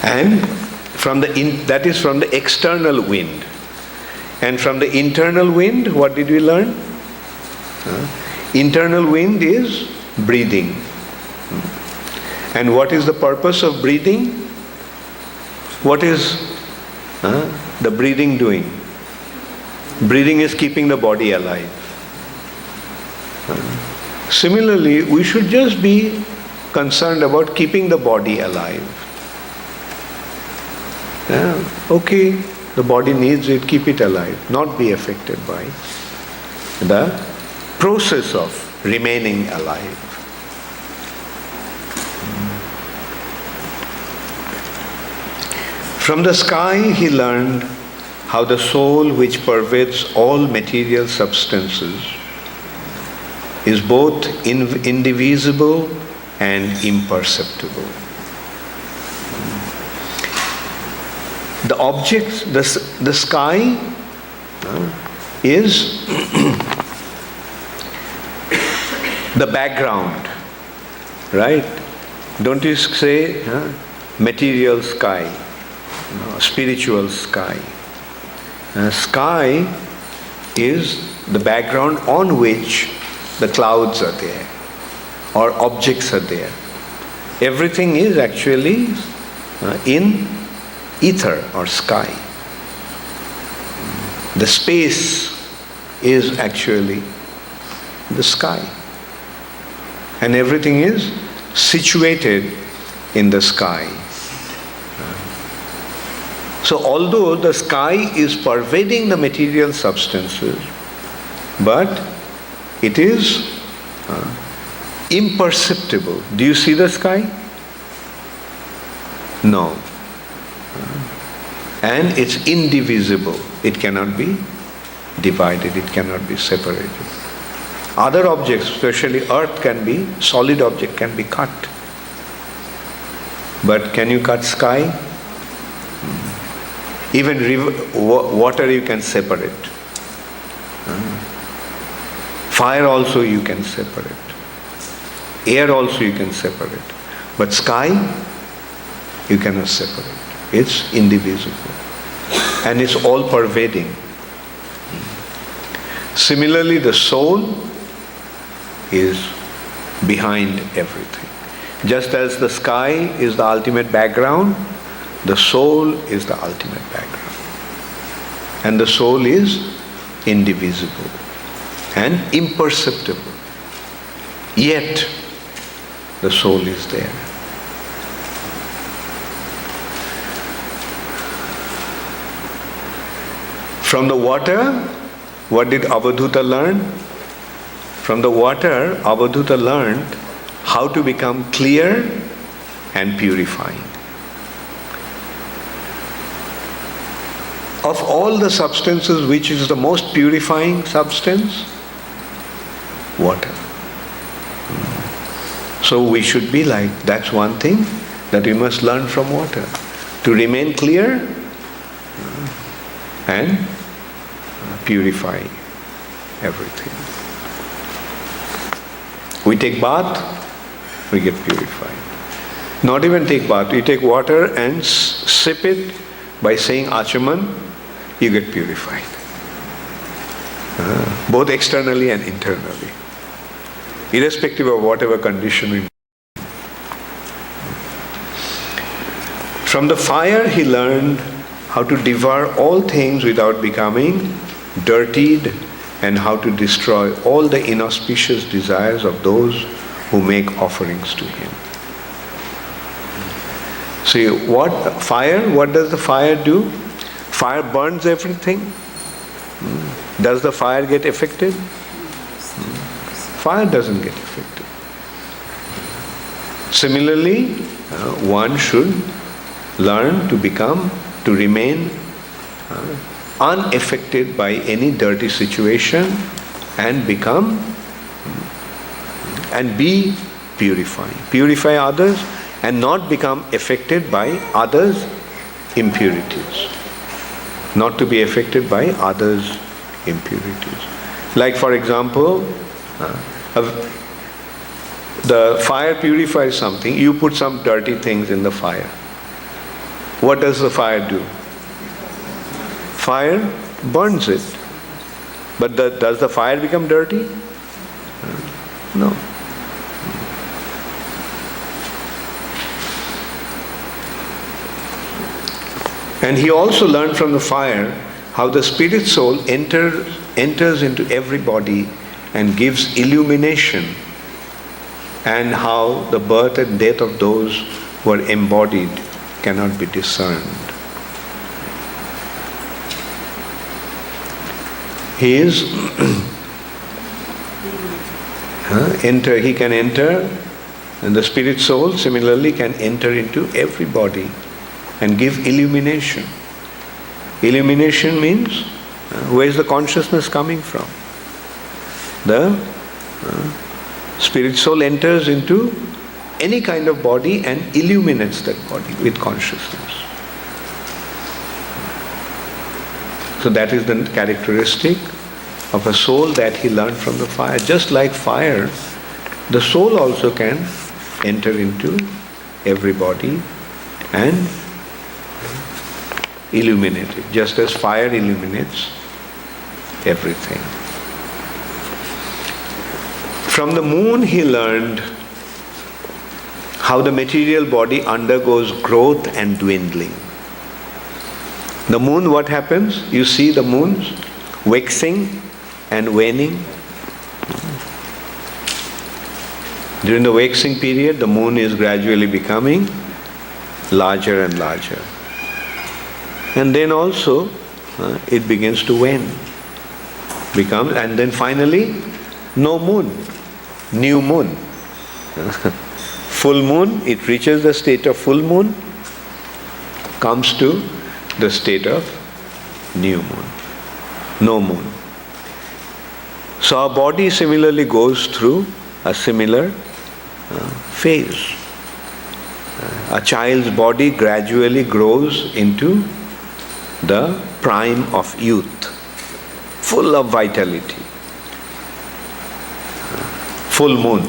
And that is from the external wind. And from the internal wind, what did we learn? Internal wind is breathing. And what is the purpose of breathing? What is the breathing doing? Breathing is keeping the body alive. Similarly, we should just be concerned about keeping the body alive. Okay, the body needs it, keep it alive, not be affected by the process of remaining alive. From the sky he learned how the soul which pervades all material substances is both indivisible and imperceptible. The objects, the sky is the background, right? Don't you say material sky, spiritual sky. Sky is the background on which the clouds are there or objects are there. Everything is actually in ether or sky. The space is actually the sky. And everything is situated in the sky. So although the sky is pervading the material substances, but it is imperceptible. Do you see the sky? No. And it's indivisible. It cannot be divided, it cannot be separated. Other objects, especially earth, can be, solid object can be cut. But can you cut sky? Even water you can separate. Fire also you can separate. Air also you can separate. But sky, you cannot separate. It's indivisible. And it's all pervading. Similarly, the soul is behind everything. Just as the sky is the ultimate background, the soul is the ultimate background. And the soul is indivisible and imperceptible. Yet, the soul is there. From the water, what did Avadhuta learn? From the water, Avadhuta learned how to become clear and purifying. Of all the substances, which is the most purifying substance? Water. So we should be like, that's one thing that we must learn from water. To remain clear and purify everything. We take bath, we get purified. Not even take bath, we take water and sip it by saying Achaman, you get purified. Both externally and internally. Irrespective of whatever condition we. From the fire he learned how to devour all things without becoming dirtied, and how to destroy all the inauspicious desires of those who make offerings to him. See, what does the fire do? Fire burns everything. Does the fire get affected? Fire doesn't get affected. Similarly, one should learn to remain unaffected by any dirty situation and be purifying. Purify others and not become affected by others' impurities. Not to be affected by others' impurities. Like for example, the fire purifies something, you put some dirty things in the fire. What does the fire do? Fire burns it. But does the fire become dirty? No. And he also learned from the fire how the spirit soul enters into every body and gives illumination, and how the birth and death of those who are embodied cannot be discerned. He can enter, and the spirit soul similarly can enter into every body and give illumination. Illumination means, where is the consciousness coming from? The spirit soul enters into any kind of body and illuminates that body with consciousness. So that is the characteristic of a soul that he learned from the fire. Just like fire, the soul also can enter into every body and illuminate it, just as fire illuminates everything. From the moon he learned how the material body undergoes growth and dwindling. The moon, what happens? You see the moons waxing and waning. During the waxing period, the moon is gradually becoming larger and larger. And then also it begins to wane. And then finally, no moon, new moon. Full moon, it reaches the state of full moon, comes to the state of new moon, no moon. So our body similarly goes through a similar phase. A child's body gradually grows into the prime of youth, full of vitality. Full moon.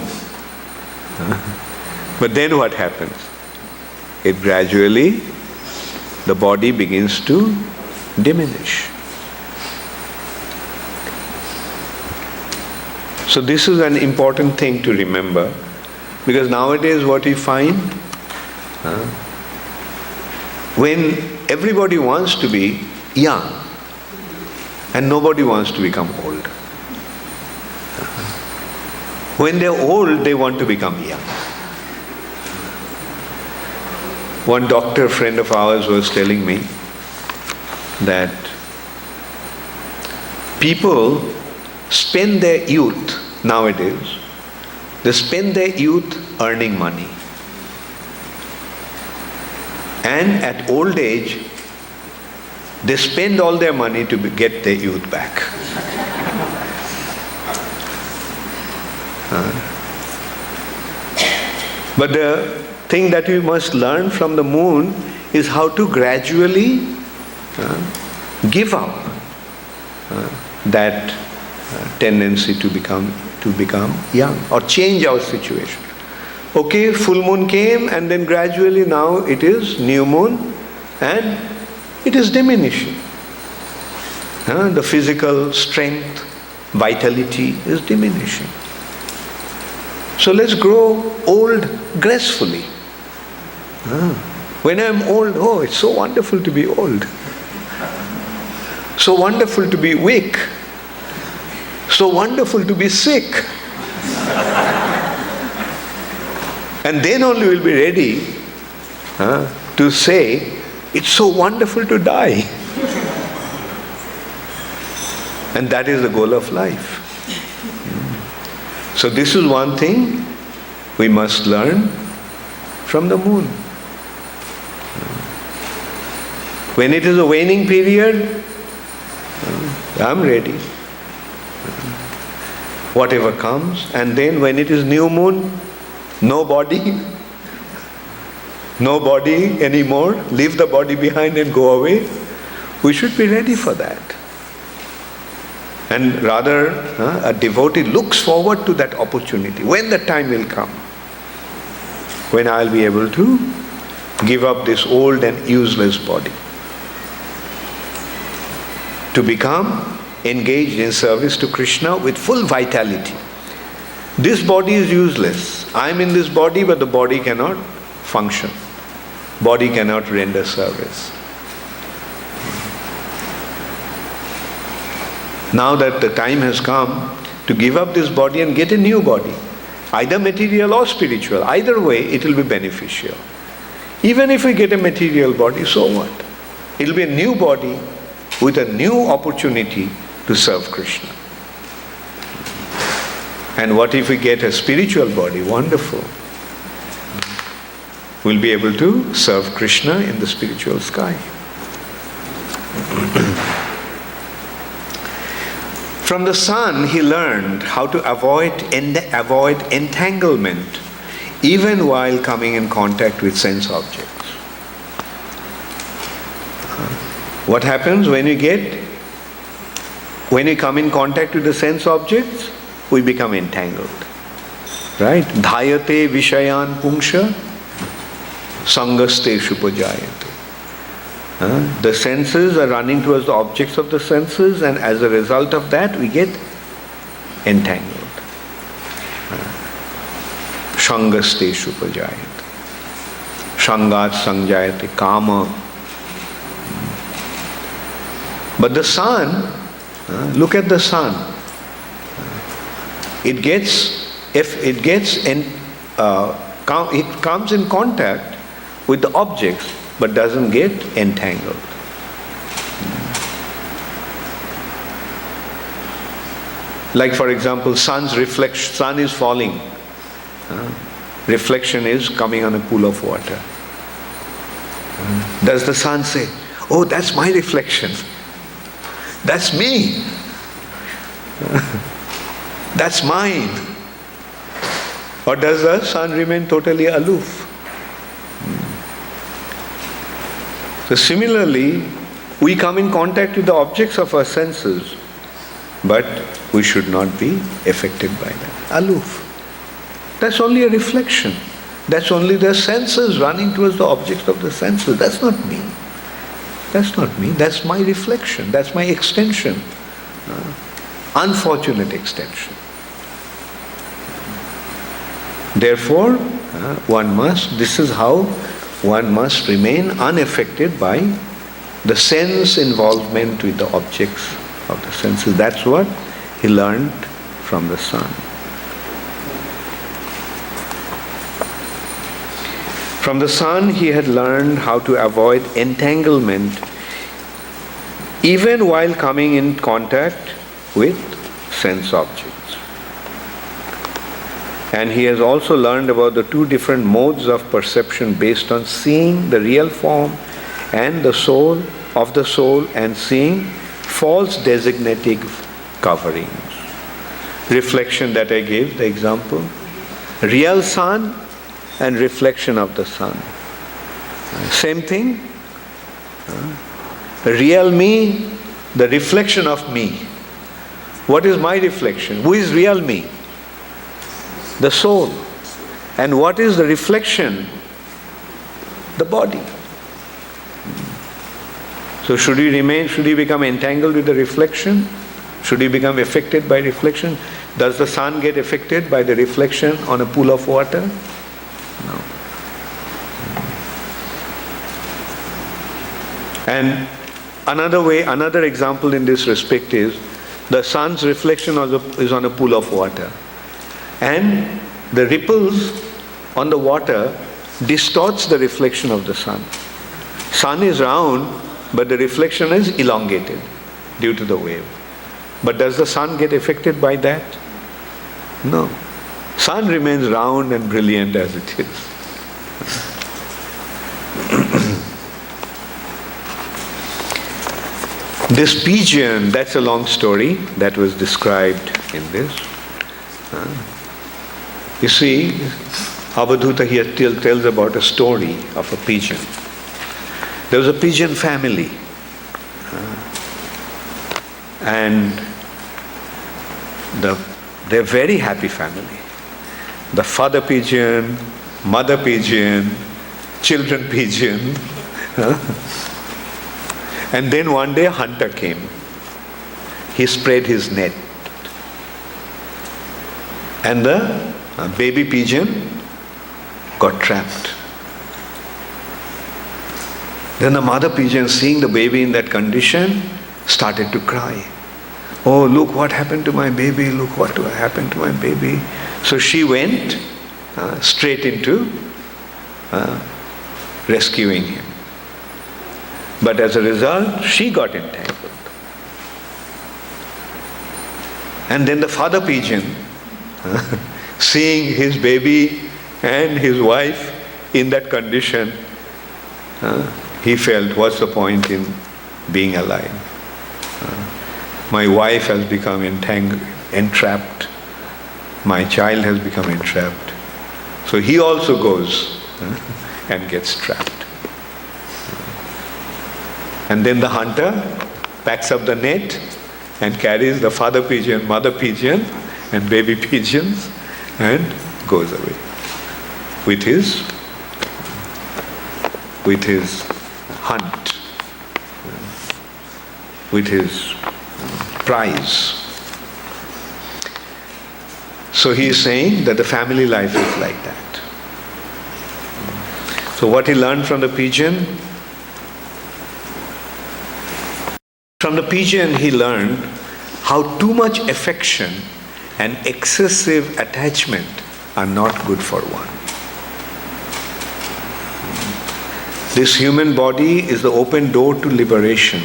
But then what happens? It gradually, the body begins to diminish. So this is an important thing to remember, because nowadays what we find, when everybody wants to be young and nobody wants to become old. When they're old, they want to become young. One doctor friend of ours was telling me that people spend their youth nowadays, they spend their youth earning money. And at old age, they spend all their money to get their youth back. But the thing that we must learn from the moon is how to gradually give up that tendency to become young or change our situation. Okay, full moon came, and then gradually now it is new moon and it is diminishing. The physical strength, vitality is diminishing. So let's grow old gracefully. When I'm old, it's so wonderful to be old. So wonderful to be weak. So wonderful to be sick. And then only we'll be ready to say, it's so wonderful to die. And that is the goal of life. So this is one thing we must learn from the moon. When it is a waning period, I'm ready. Whatever comes. And then when it is new moon, no body anymore, leave the body behind and go away. We should be ready for that. And rather, a devotee looks forward to that opportunity, when the time will come, when I'll be able to give up this old and useless body, to become engaged in service to Krishna with full vitality. This body is useless. I'm in this body, but the body cannot function. Body cannot render service. Now that the time has come to give up this body and get a new body, either material or spiritual, either way it will be beneficial. Even if we get a material body, so what? It will be a new body with a new opportunity to serve Krishna. And what if we get a spiritual body? Wonderful. We'll be able to serve Krishna in the spiritual sky. From the sun, he learned how to avoid entanglement, even while coming in contact with sense objects. What happens when you come in contact with the sense objects? We become entangled. Right? Dhayate vishayan pungsha sangaste shupajayate. The senses are running towards the objects of the senses, and as a result of that we get entangled. Sangaste shupajayate. Sangat sanjayate kama. But the sun, look at the sun. It comes in contact with the objects, but doesn't get entangled. Like for example, sun is falling. Reflection is coming on a pool of water. Does the sun say, oh, that's my reflection. That's me. That's mine. Or does the sun remain totally aloof? So similarly, we come in contact with the objects of our senses, but we should not be affected by that. Aloof. That's only a reflection. That's only the senses running towards the objects of the senses. That's not me. That's not me. That's my reflection. That's my extension. Unfortunate extension. Therefore, this is how one must remain unaffected by the sense involvement with the objects of the senses. That's what he learned from the sun. From the sun, he had learned how to avoid entanglement even while coming in contact with sense objects. And he has also learned about the two different modes of perception based on seeing the real form and the soul of the soul and seeing false designative coverings. Reflection that I gave, the example. Real sun and reflection of the sun. Same thing. Real me, the reflection of me. What is my reflection? Who is real me? The soul. And what is the reflection? The body. So should we become entangled with the reflection? Should we become affected by reflection? Does the sun get affected by the reflection on a pool of water? No. And another example in this respect is the sun's reflection is on a pool of water. And the ripples on the water distorts the reflection of the sun. Sun is round, but the reflection is elongated due to the wave. But does the sun get affected by that? No. Sun remains round and brilliant as it is. This pigeon, that's a long story that was described in this. You see, Avadhuta here tells about a story of a pigeon. There was a pigeon family. And they're very happy family. The father pigeon, mother pigeon, children pigeon. And then one day a hunter came. He spread his net. And the baby pigeon got trapped. Then the mother pigeon, seeing the baby in that condition, started to cry. Oh, look what happened to my baby, look what happened to my baby. So she went straight into rescuing him. But as a result, she got entangled. And then the father pigeon, seeing his baby and his wife in that condition, he felt, what's the point in being alive? My wife has become entrapped. My child has become entrapped. So he also goes and gets trapped. And then the hunter packs up the net and carries the father pigeon, mother pigeon, and baby pigeons and goes away with his hunt, with his prize. So he is saying that the family life is like that. So what he learned from the pigeon? From the pigeon he learned how too much affection and excessive attachment are not good for one. This human body is the open door to liberation.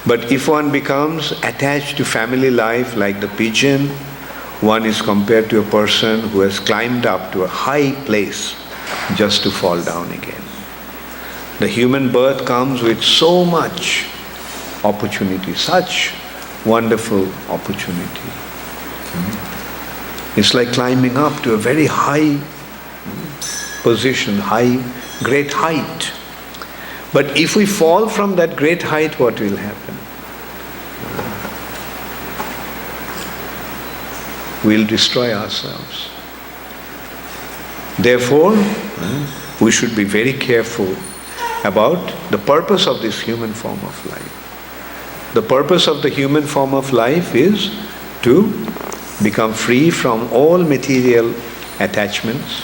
But if one becomes attached to family life like the pigeon, one is compared to a person who has climbed up to a high place just to fall down again. The human birth comes with so much opportunity, such wonderful opportunity. It's like climbing up to a very high position, great height. But if we fall from that great height, what will happen? We'll destroy ourselves. Therefore, we should be very careful about the purpose of this human form of life. The purpose of the human form of life is to become free from all material attachments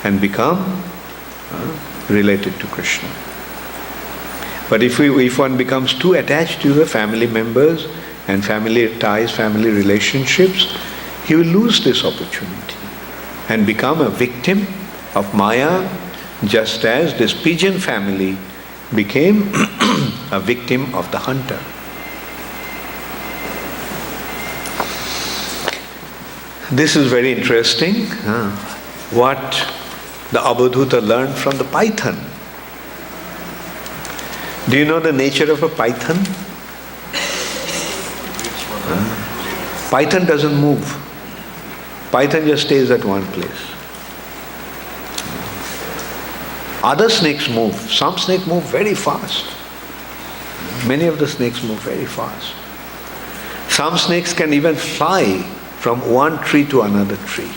and become related to Krishna. But if one becomes too attached to the family members and family ties, family relationships, he will lose this opportunity and become a victim of Maya, just as this pigeon family became a victim of the hunter. This is very interesting, what the Avadhuta learned from the python. Do you know the nature of a python? Python doesn't move. Python just stays at one place. Other snakes move. Some snakes move very fast. Many of the snakes move very fast. Some snakes can even fly from one tree to another tree.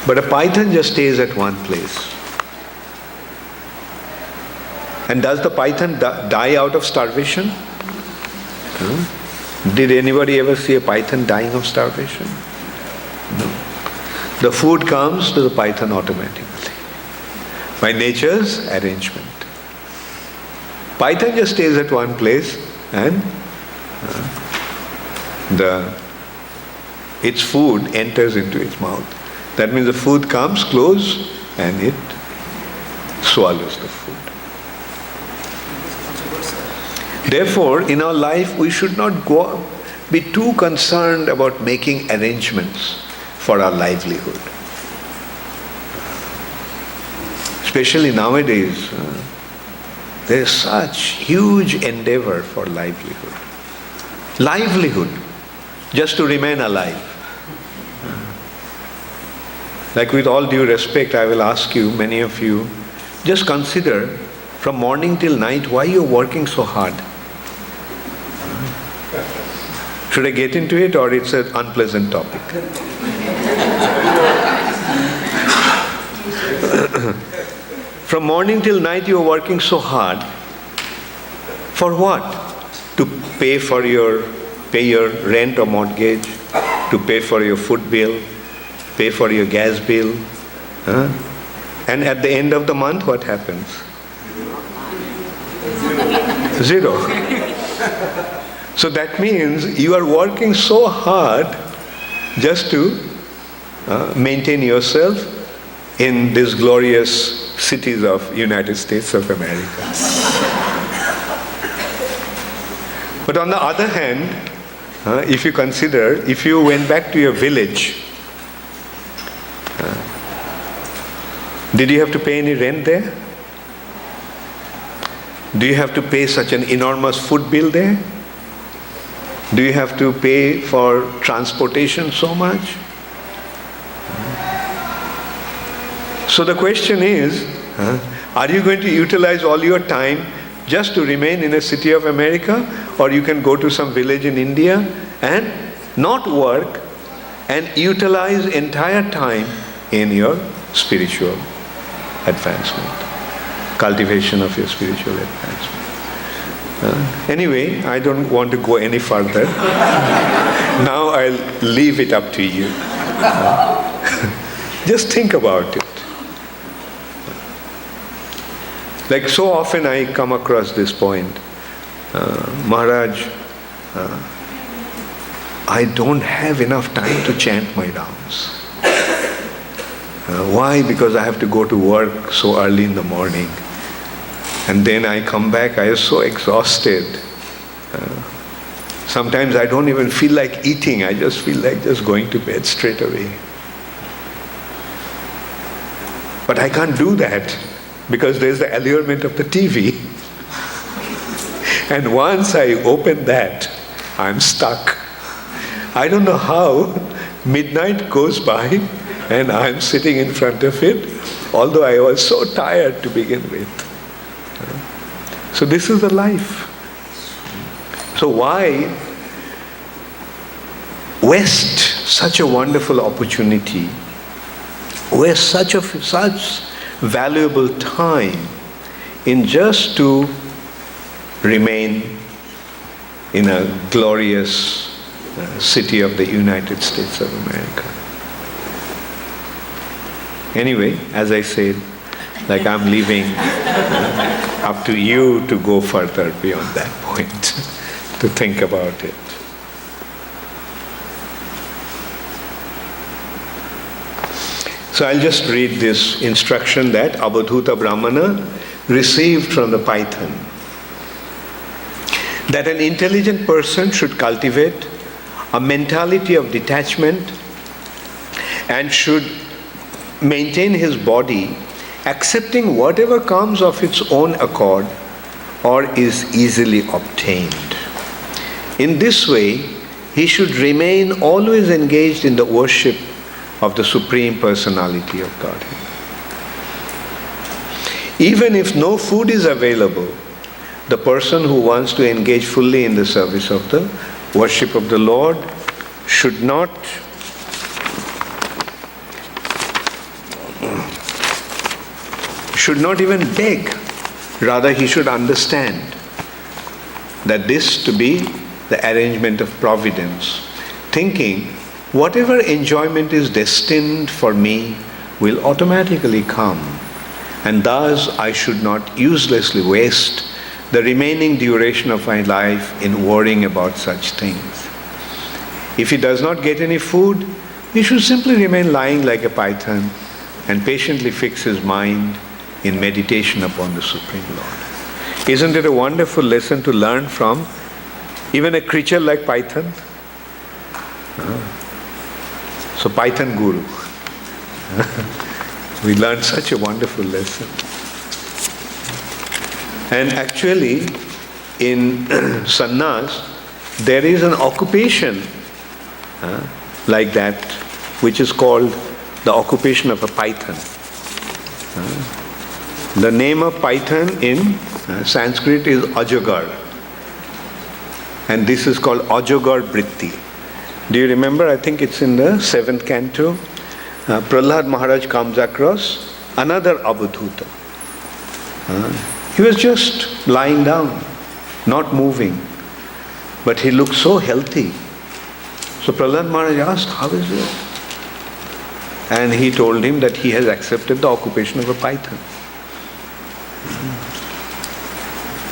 But a python just stays at one place. And does the python die out of starvation? Did anybody ever see a python dying of starvation? No. The food comes to the python automatically by nature's arrangement. Python just stays at one place and its food enters into its mouth. That means the food comes close and it swallows the food. Therefore, in our life, we should not be too concerned about making arrangements for our livelihood. Especially nowadays, there is such huge endeavor for livelihood. Livelihood, just to remain alive. Like with all due respect, I will ask you, many of you, just consider from morning till night why you're working so hard. Should I get into it or it's an unpleasant topic? From morning till night you are working so hard. For what? To pay your rent or mortgage, to pay for your food bill, pay for your gas bill. And at the end of the month, what happens? Zero. So that means you are working so hard just to maintain yourself in these glorious cities of United States of America. But on the other hand, if you consider, if you went back to your village, did you have to pay any rent there? Do you have to pay such an enormous food bill there? Do you have to pay for transportation so much? So the question is, are you going to utilize all your time just to remain in a city of America, or you can go to some village in India and not work and utilize entire time in your spiritual advancement, cultivation of your spiritual advancement. Anyway, I don't want to go any further. Now I'll leave it up to you. Just think about it. Like so often I come across this point, Maharaj, I don't have enough time to chant my rounds. Why? Because I have to go to work so early in the morning. And then I come back, I am so exhausted. Sometimes I don't even feel like eating, I just feel like just going to bed straight away. But I can't do that because there's the allurement of the TV. And once I open that, I'm stuck. I don't know how midnight goes by and I'm sitting in front of it, although I was so tired to begin with. So this is the life. So why waste such a wonderful opportunity, waste such valuable time in just to remain in a glorious city of the United States of America? Anyway, as I said, like I'm leaving up to you to go further beyond that point, to think about it. So I'll just read this instruction that Abhadhuta Brahmana received from the Python. That an intelligent person should cultivate a mentality of detachment and should maintain his body accepting whatever comes of its own accord or is easily obtained. In this way, he should remain always engaged in the worship of the Supreme Personality of Godhead. Even if no food is available, the person who wants to engage fully in the service of the worship of the Lord should not even beg. Rather, he should understand that this to be the arrangement of providence, thinking whatever enjoyment is destined for me will automatically come, and thus I should not uselessly waste the remaining duration of my life in worrying about such things. If he does not get any food, he should simply remain lying like a python and patiently fix his mind in meditation upon the Supreme Lord. Isn't it a wonderful lesson to learn from even a creature like python? So Python Guru. We learned such a wonderful lesson. And actually, in sannyas, there is an occupation like that, which is called the occupation of a python. The name of python in Sanskrit is Ajagar. And this is called Ajagar Vritti. Do you remember? I think it's in the 7th canto. Prahlad Maharaj comes across another Avadhuta. He was just lying down, not moving. But he looked so healthy. So Prahlad Maharaj asked, how is it? And he told him that he has accepted the occupation of a python.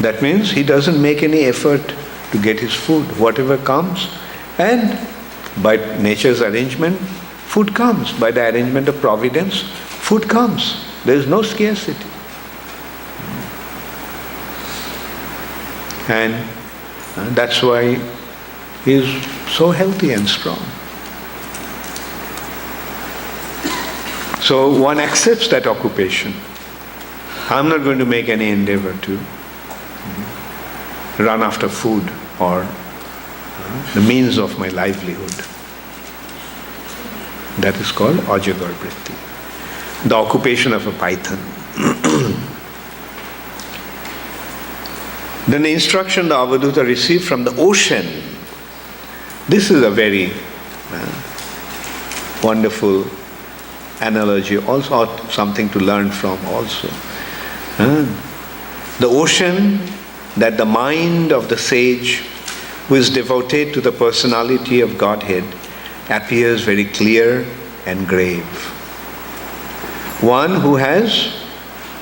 That means he doesn't make any effort to get his food. Whatever comes, and by nature's arrangement, food comes. By the arrangement of providence, food comes. There is no scarcity. And that's why he is so healthy and strong. So one accepts that occupation. I'm not going to make any endeavor to run after food or the means of my livelihood. That is called Ajagar Vritti, the occupation of a python. Then the instruction the Avadhuta received from the ocean. This is a very wonderful analogy, also something to learn from also. The ocean, that the mind of the sage who is devoted to the personality of Godhead appears very clear and grave. One who has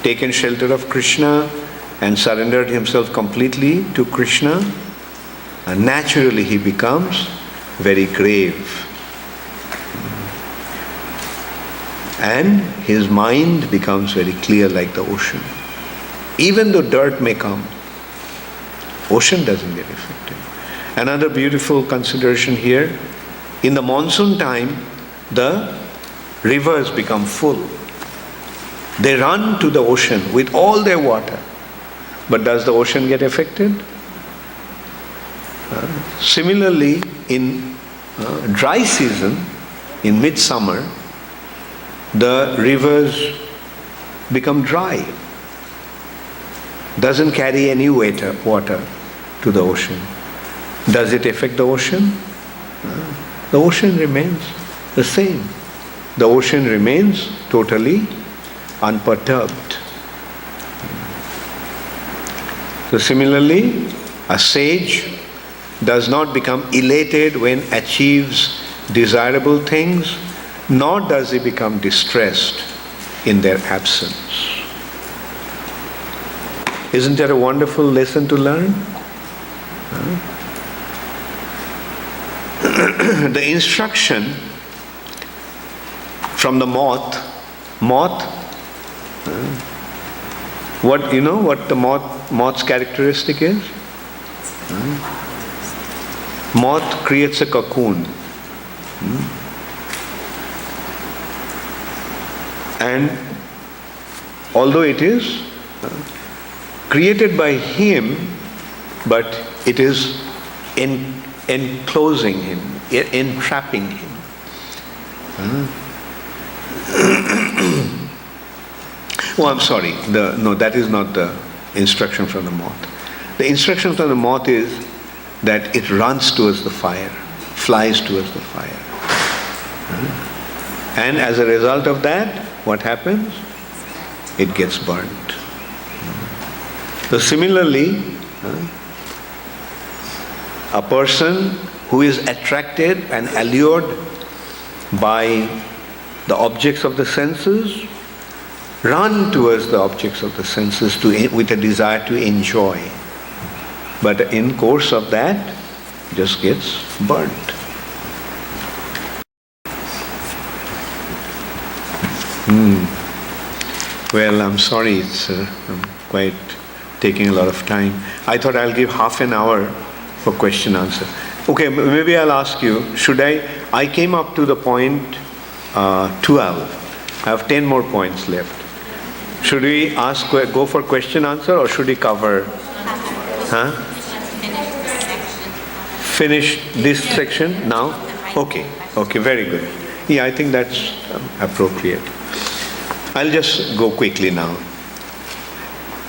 taken shelter of Krishna and surrendered himself completely to Krishna, and naturally he becomes very grave. And his mind becomes very clear like the ocean. Even though dirt may come, ocean doesn't get affected. Another beautiful consideration here, in the monsoon time, the rivers become full. They run to the ocean with all their water. But does the ocean get affected? Similarly, in dry season, in midsummer, the rivers become dry. Doesn't carry any water to the ocean. Does it affect the ocean? The ocean remains the same. The ocean remains totally unperturbed. So similarly, a sage does not become elated when achieves desirable things, nor does he become distressed in their absence. Isn't that a wonderful lesson to learn? The instruction from the moth, what the moth's characteristic is? Moth creates a cocoon. And although it is created by him, but it is enclosing him, entrapping him. Oh, I'm sorry. That is not the instruction from the moth. The instruction from the moth is that it runs towards the fire, flies towards the fire. And as a result of that, what happens? It gets burnt. So similarly, a person who is attracted and allured by the objects of the senses run towards the objects of the senses with a desire to enjoy. But in course of that, just gets burnt. Well, I'm sorry, it's I'm quite taking a lot of time. I thought I'll give half an hour for question answer. Okay, maybe I'll ask you, I came up to the point 12. I have 10 more points left. Should we go for question answer, or should we cover? Finish this section now? Okay, very good. Yeah, I think that's appropriate. I'll just go quickly now.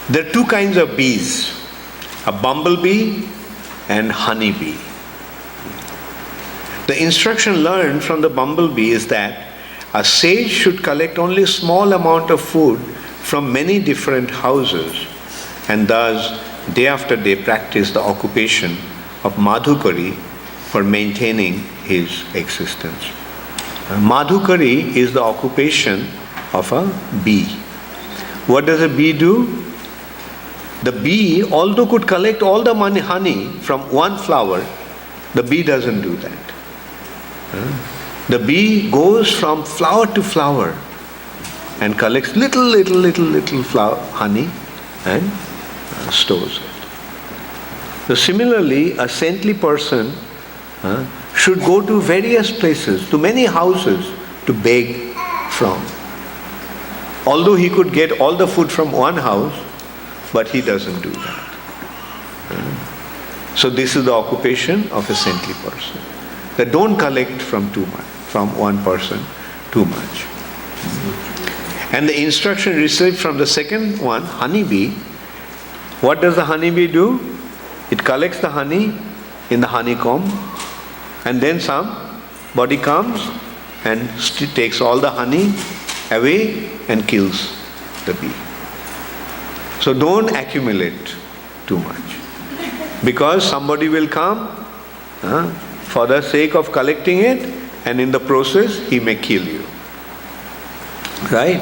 There are two kinds of bees, a bumblebee and honeybee. The instruction learned from the bumblebee is that a sage should collect only a small amount of food from many different houses, and thus day after day practice the occupation of madhukari for maintaining his existence. Madhukari is the occupation of a bee. What does a bee do? The bee, although could collect all the honey from one flower, the bee doesn't do that. The bee goes from flower to flower and collects little honey and stores it. So similarly, a saintly person should go to various places, to many houses, to beg from. Although he could get all the food from one house, but he doesn't do that. So this is the occupation of a saintly person. That don't collect from one person too much. And the instruction received from the second one, honeybee, what does the honeybee do? It collects the honey in the honeycomb, and then somebody comes and takes all the honey away and kills the bee. So don't accumulate too much, because somebody will come for the sake of collecting it, and in the process he may kill you. Right?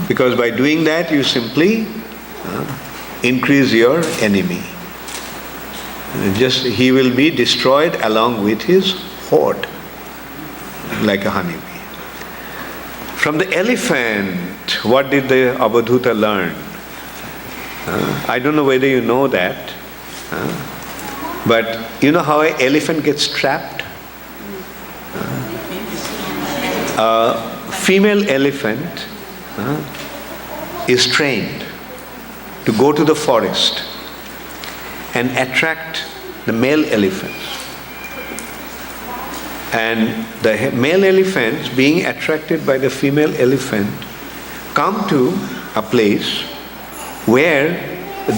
Because by doing that you simply increase your enemy. He will be destroyed along with his horde, like a honeybee. From the elephant, what did the Avadhuta learn? I don't know whether you know that, but you know how an elephant gets trapped? A female elephant is trained to go to the forest and attract the male elephants. And the male elephants, being attracted by the female elephant, come to a place where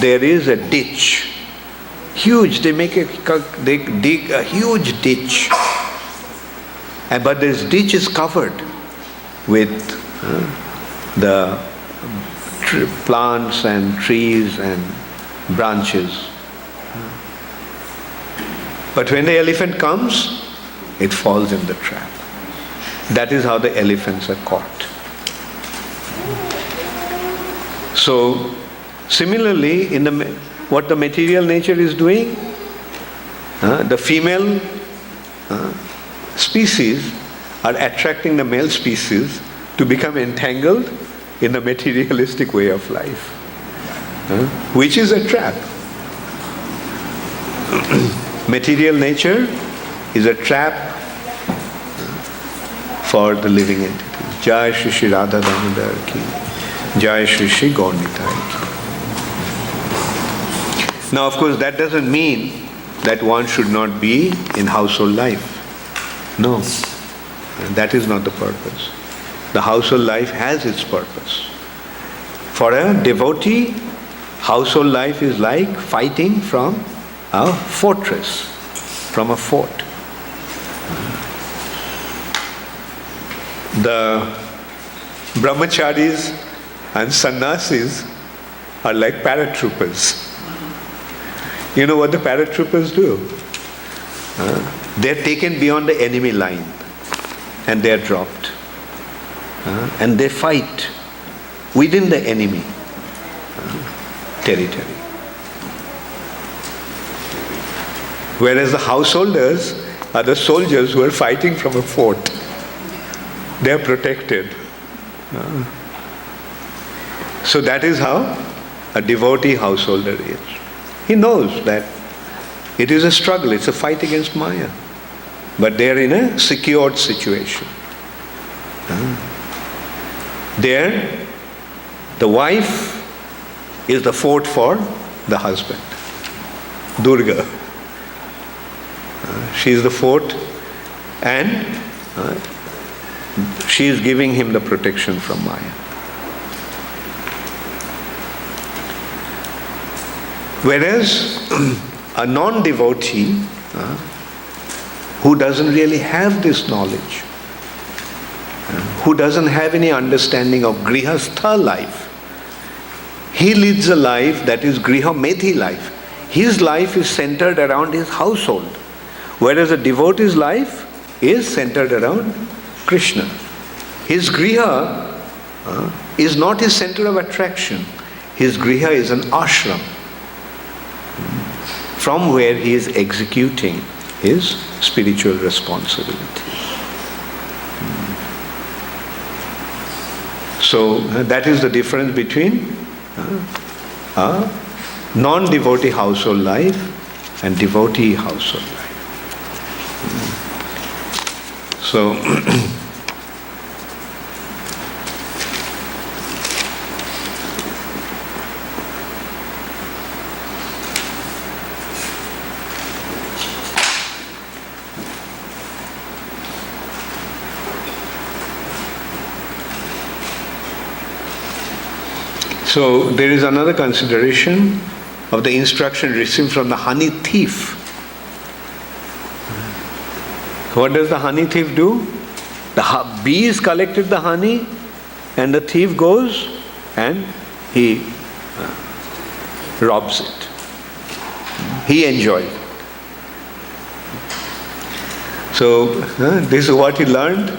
there is a ditch. Huge, they dig a huge ditch. But this ditch is covered with the plants and trees and branches. But when the elephant comes, it falls in the trap. That is how the elephants are caught. So, similarly, what the material nature is doing, the female species are attracting the male species to become entangled in the materialistic way of life, which is a trap. Material nature is a trap for the living entities. Jai Shri Shri Radha Damodar ki. Jai Shri Shri Gaur Nitai ki. Now, of course, that doesn't mean that one should not be in household life. No, that is not the purpose. The household life has its purpose. For a devotee, household life is like fighting from a fortress, from a fort. The brahmacharis and sannyasis are like paratroopers. You know what the paratroopers do? They're taken beyond the enemy line and they're dropped. And they fight within the enemy territory. Whereas the householders are the soldiers who are fighting from a fort. they are protected. So that is how a devotee householder is. He knows that it is a struggle, it's a fight against Maya. But they are in a secured situation. There, the wife is the fort for the husband. Durga. She is the fort, and she is giving him the protection from Maya. Whereas a non-devotee who doesn't really have this knowledge, who doesn't have any understanding of grihastha life, he leads a life that is griha-methi life. His life is centered around his household, whereas a devotee's life is centered around Krishna. His griha is not his center of attraction. His griha is an ashram from where he is executing his spiritual responsibility. So that is the difference between a non-devotee household life and devotee household life. So So there is another consideration of the instruction received from the honey thief. What does the honey thief do? The bees collected the honey, and the thief goes and he robs it. He enjoys it. So this is what he learned,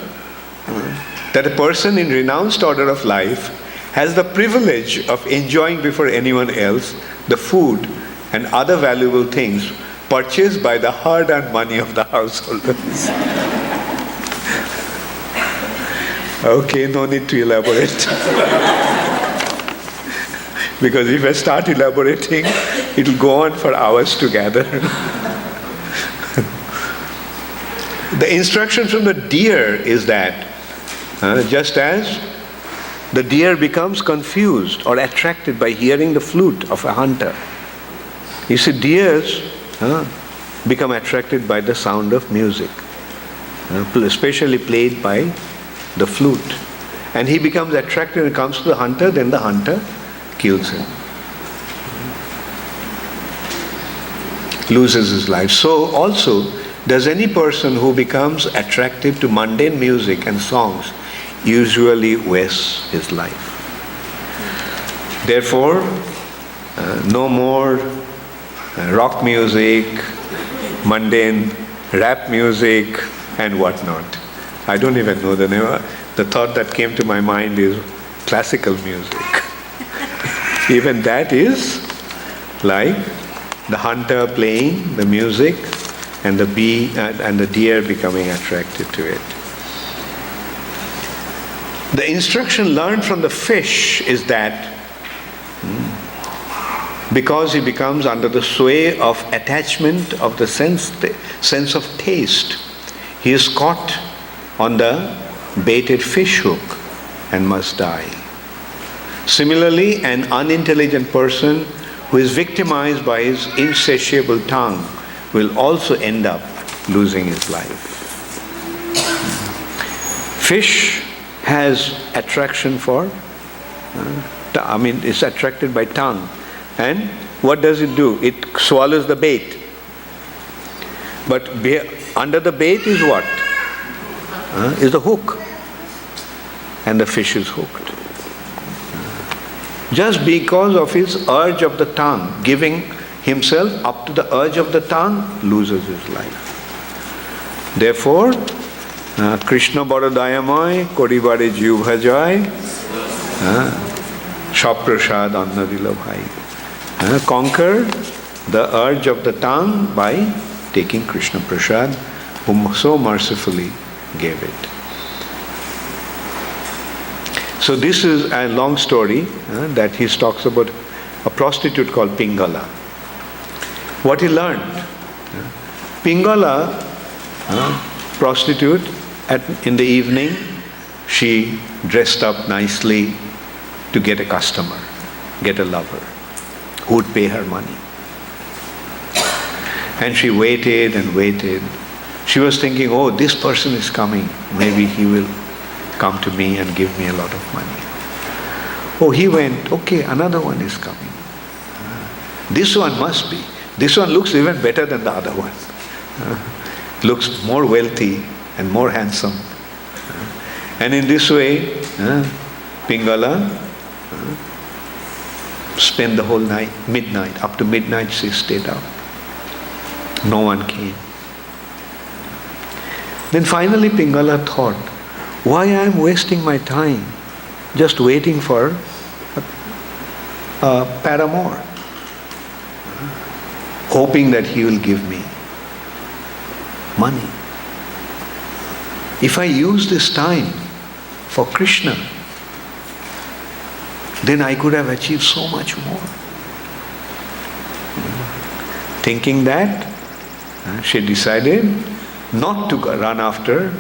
that a person in renounced order of life has the privilege of enjoying before anyone else the food and other valuable things purchased by the hard-earned money of the householders. Okay, no need to elaborate. Because if I start elaborating, it will go on for hours together. The instruction from the deer is that just as the deer becomes confused or attracted by hearing the flute of a hunter. You see, deers become attracted by the sound of music, especially played by the flute. And he becomes attracted and comes to the hunter, then the hunter kills him. Loses his life. So also, does any person who becomes attracted to mundane music and songs usually wastes his life. Therefore, no more rock music, mundane rap music, and whatnot. I don't even know the name. The thought that came to my mind is classical music. Even that is like the hunter playing the music and the bee and the deer becoming attracted to it. The instruction learned from the fish is that because he becomes under the sway of attachment of the sense of taste, he is caught on the baited fish hook and must die. Similarly, an unintelligent person who is victimized by his insatiable tongue will also end up losing his life. Fish has attraction for, it's attracted by tongue. And what does it do? It swallows the bait. But under the bait is what? Is the hook. And the fish is hooked. Just because of his urge of the tongue, giving himself up to the urge of the tongue, loses his life. Therefore, Krishna bada dayamoy, koribare jiv bhajay, shaprasad anna dilo bhai. Conquer the urge of the tongue by taking Krishna prasad, whom so mercifully gave it. So this is a long story that he talks about a prostitute called Pingala. What he learned. Pingala, prostitute, in the evening, she dressed up nicely to get a customer, get a lover who would pay her money. And she waited and waited. She was thinking, oh, this person is coming. Maybe he will come to me and give me a lot of money. Oh, he went, okay, another one is coming. This one must be. This one looks even better than the other one. Looks more wealthy and more handsome. And in this way, Pingala spent the whole night, midnight. Up to midnight she stayed up. No one came. Then finally Pingala thought, why I am wasting my time just waiting for a paramour, hoping that he will give me money. If I use this time for Krishna, then I could have achieved so much more. Thinking that, she decided not to run after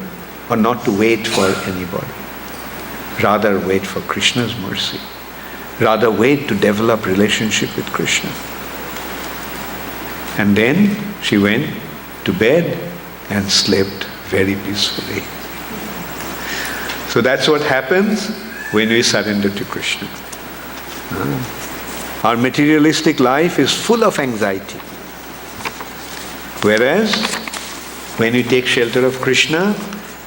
or not to wait for anybody. Rather wait for Krishna's mercy. Rather wait to develop relationship with Krishna. And then she went to bed and slept very peacefully. So that's what happens when we surrender to Krishna. Our materialistic life is full of anxiety. Whereas, when we take shelter of Krishna,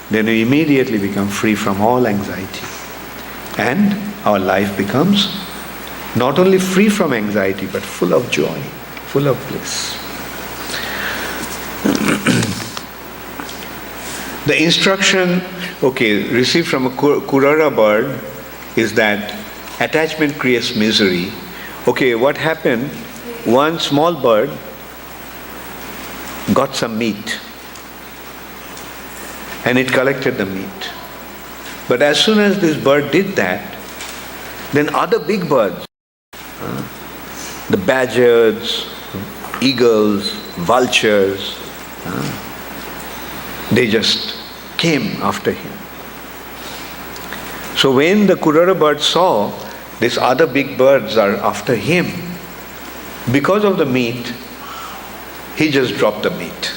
then we immediately become free from all anxiety. And our life becomes not only free from anxiety, but full of joy, full of bliss. The instruction, received from a kurara bird is that attachment creates misery. What happened? One small bird got some meat and it collected the meat. But as soon as this bird did that, then other big birds, the badgers, eagles, vultures, they just came after him. So when the kurara bird saw these other big birds are after him, because of the meat, he just dropped the meat.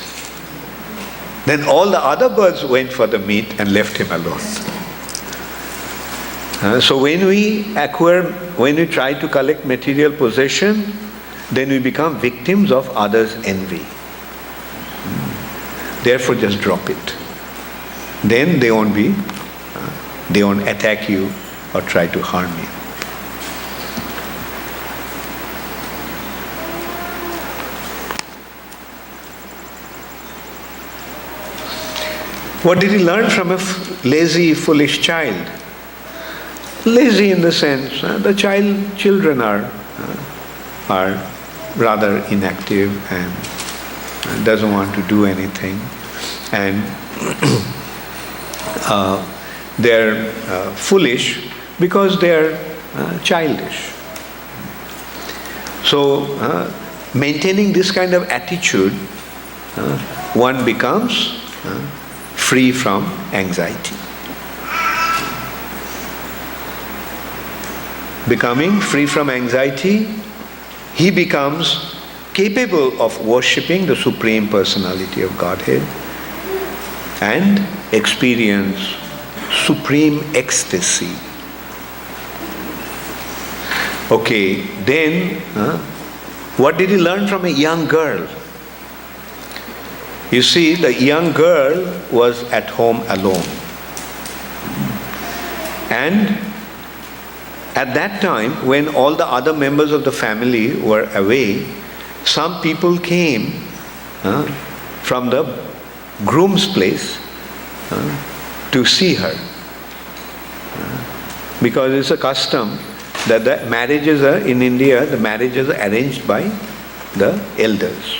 Then all the other birds went for the meat and left him alone. So when we try to collect material possession, then we become victims of others' envy. Therefore just drop it. Then they won't attack you or try to harm you. What did he learn from a lazy, foolish child? Lazy in the sense, the children are rather inactive and doesn't want to do anything, and they're foolish because they're childish. So maintaining this kind of attitude, one becomes free from anxiety. Becoming free from anxiety, he becomes capable of worshipping the Supreme Personality of Godhead and experience supreme ecstasy. Then what did he learn from a young girl? You see, the young girl was at home alone. And at that time, when all the other members of the family were away, some people came from the groom's place to see her. Because it's a custom that the marriages are, in India, the marriages are arranged by the elders.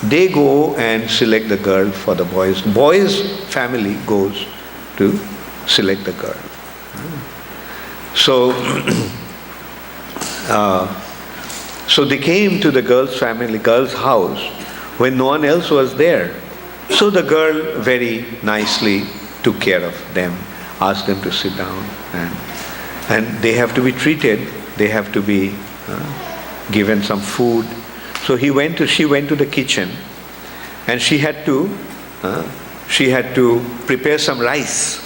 They go and select the girl for the boys. Boys' family goes to select the girl. So, so they came to the girl's house when no one else was there. So the girl very nicely took care of them, asked them to sit down, and they have to be treated. They have to be given some food. So she went to the kitchen, and she had to prepare some rice.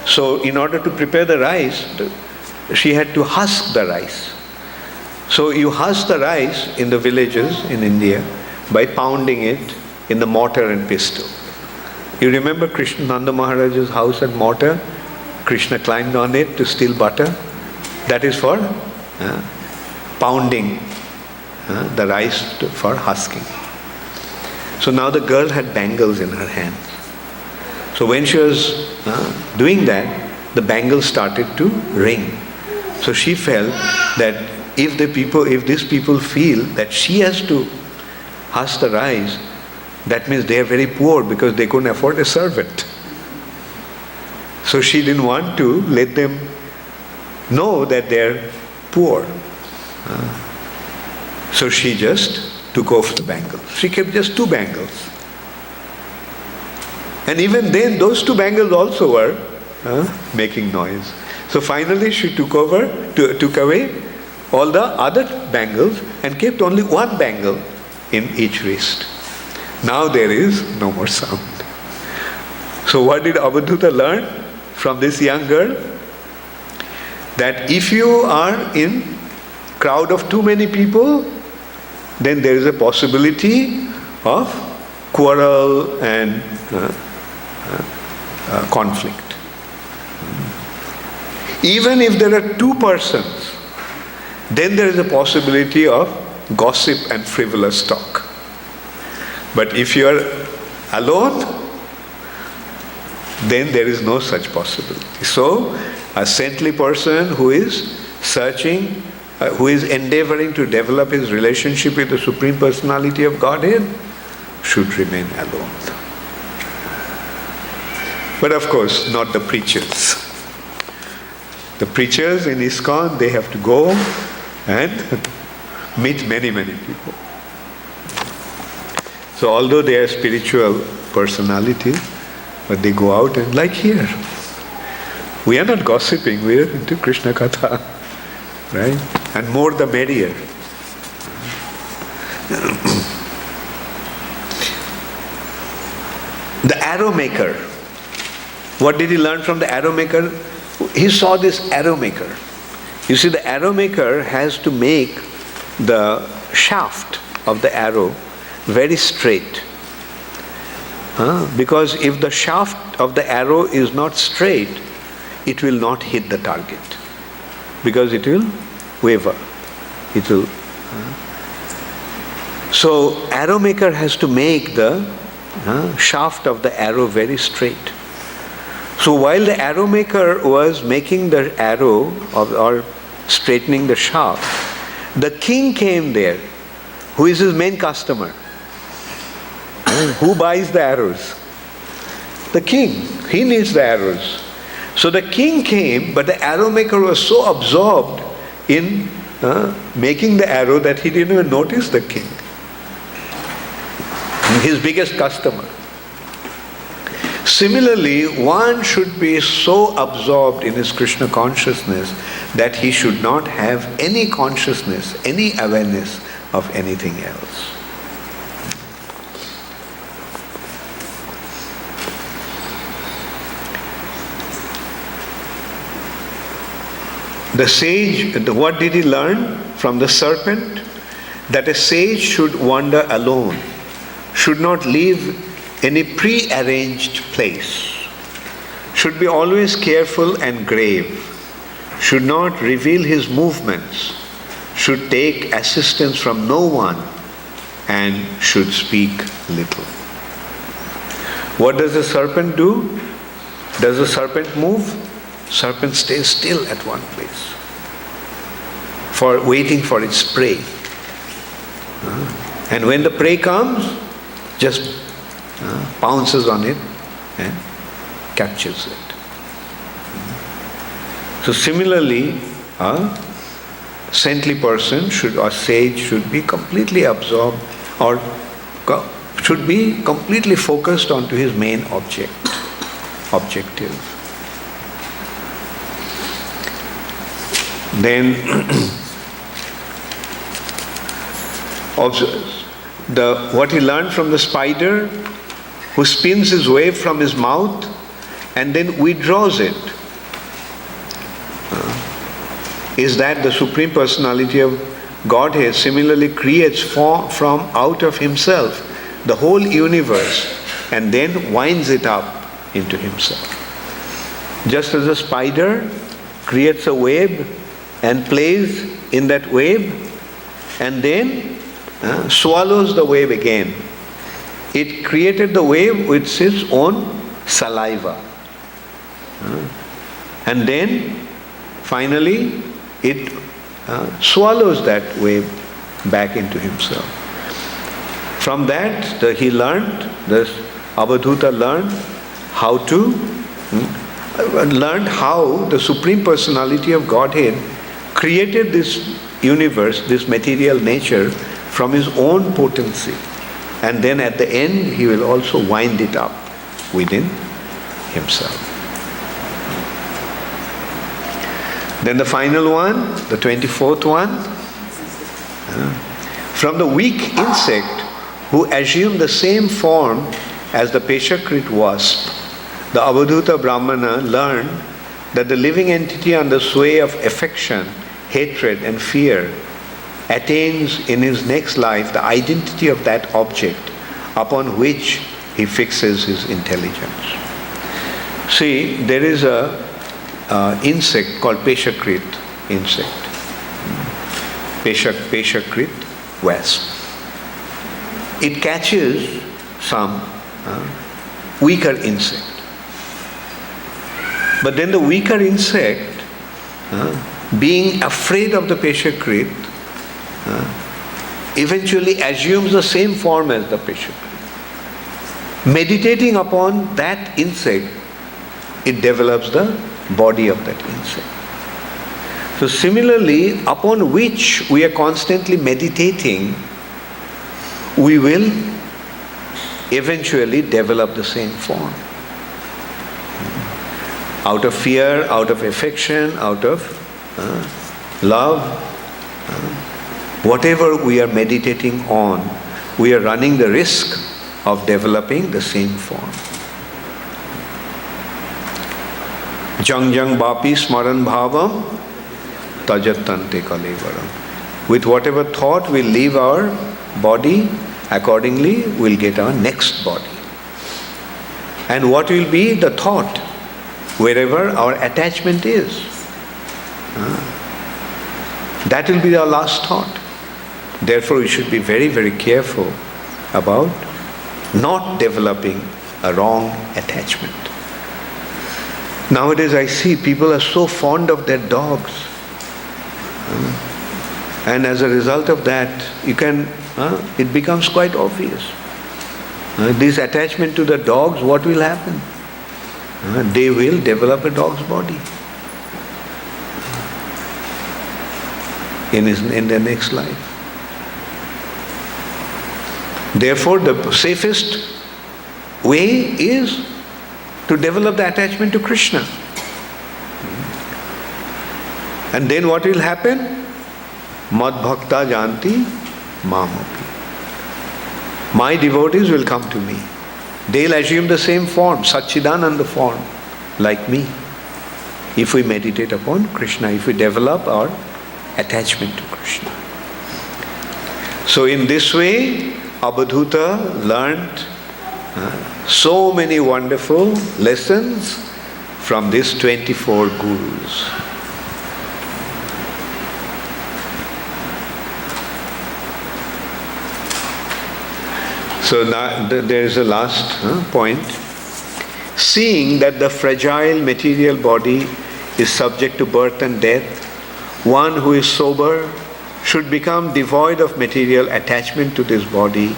So in order to prepare the rice, she had to husk the rice. So you husk the rice in the villages in India by pounding it in the mortar and pestle. You remember Krishnananda Maharaja's house and mortar? Krishna climbed on it to steal butter. That is for pounding the rice for husking. So now the girl had bangles in her hands. So when she was doing that, the bangles started to ring. So she felt that if these people feel that she has to husk the rice, that means they are very poor because they couldn't afford a servant. So she didn't want to let them know that they are poor. So she just took off the bangles. She kept just 2 bangles. And even then, those 2 bangles also were making noise. So finally she took away all the other bangles and kept only 1 bangle in each wrist. Now there is no more sound. So what did Avadhuta learn from this young girl? That if you are in crowd of too many people, then there is a possibility of quarrel and conflict. Even if there are 2 persons, then there is a possibility of gossip and frivolous talk. But if you are alone, then there is no such possibility. So, a saintly person who is searching, who is endeavoring to develop his relationship with the Supreme Personality of Godhead, should remain alone. But of course, not the preachers. The preachers in ISKCON, they have to go and meet many, many people. So although they are spiritual personalities, but they go out and like here. We are not gossiping, we are into Krishna Katha. Right? And more the merrier. The arrow maker. What did he learn from the arrow maker? He saw this arrow maker. You see, the arrow maker has to make the shaft of the arrow very straight. Because if the shaft of the arrow is not straight, it will not hit the target. Because it will waver. It will. So arrow maker has to make the shaft of the arrow very straight. So while the arrow maker was making the arrow or straightening the shaft, the king came there, who is his main customer. Who buys the arrows? The king. He needs the arrows. So the king came, but the arrow maker was so absorbed in making the arrow that he didn't even notice the king. His biggest customer. Similarly, one should be so absorbed in his Krishna consciousness that he should not have any consciousness, any awareness of anything else. The sage, what did he learn from the serpent? That a sage should wander alone, should not leave any pre-arranged place, should be always careful and grave, should not reveal his movements, should take assistance from no one, and should speak little. What does the serpent do? Does the serpent move? Serpent stays still at one place, waiting for its prey. And when the prey comes, just pounces on it and captures it. So similarly, a saintly person or sage should be completely absorbed or should be completely focused onto his main objective. Then what he learned from the spider who spins his web from his mouth and then withdraws it, is that the Supreme Personality of Godhead similarly creates from out of himself the whole universe and then winds it up into himself. Just as a spider creates a web and plays in that web and then swallows the web again. It created the web with its own saliva. And then finally it swallows that web back into himself. From that, the Avadhuta learned how the Supreme Personality of Godhead created this universe, this material nature, from his own potency. And then at the end, he will also wind it up within himself. Then the final one, the 24th one, from the weak insect who assumed the same form as the Peshakrit wasp, the Avadhuta Brahmana learned that the living entity under sway of affection, hatred and fear attains in his next life the identity of that object upon which he fixes his intelligence. See, there is a insect called Peshakrit insect. Peshakrit wasp. It catches some weaker insect. But then the weaker insect, being afraid of the Peshakrit, eventually assumes the same form as the Peshakrit. Meditating upon that insect, it develops the body of that insect. So similarly, upon which we are constantly meditating, we will eventually develop the same form. Out of fear, out of affection, out of love, whatever we are meditating on, we are running the risk of developing the same form. Jang jang bapi smaran bhavam tajatante kalevaram. With whatever thought we leave our body, accordingly we'll get our next body. And what will be the thought? Wherever our attachment is. That will be our last thought. Therefore we should be very, very careful about not developing a wrong attachment. Nowadays I see people are so fond of their dogs. And as a result of that, it becomes quite obvious. This attachment to the dogs, what will happen? They will develop a dog's body in their next life. Therefore, the safest way is to develop the attachment to Krishna. And then what will happen? Mad bhakta janti mamapi. My devotees will come to me. They'll assume the same form, Satchidananda form, like me. If we meditate upon Krishna, if we develop our attachment to Krishna. So in this way, Avadhuta learned so many wonderful lessons from these 24 gurus. So now there is a last point. Seeing that the fragile material body is subject to birth and death, one who is sober should become devoid of material attachment to this body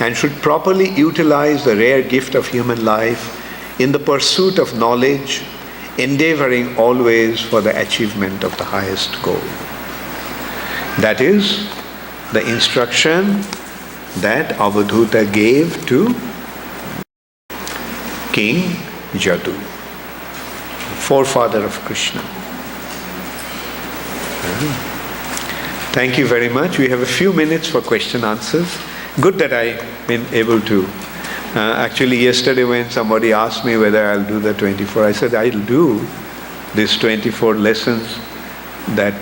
and should properly utilize the rare gift of human life in the pursuit of knowledge, endeavoring always for the achievement of the highest goal. That is the instruction that Avadhuta gave to King Jadu, forefather of Krishna. Thank you very much. We have a few minutes for question answers. Good that I've been able to. Actually, yesterday when somebody asked me whether I'll do the 24, I said I'll do these 24 lessons that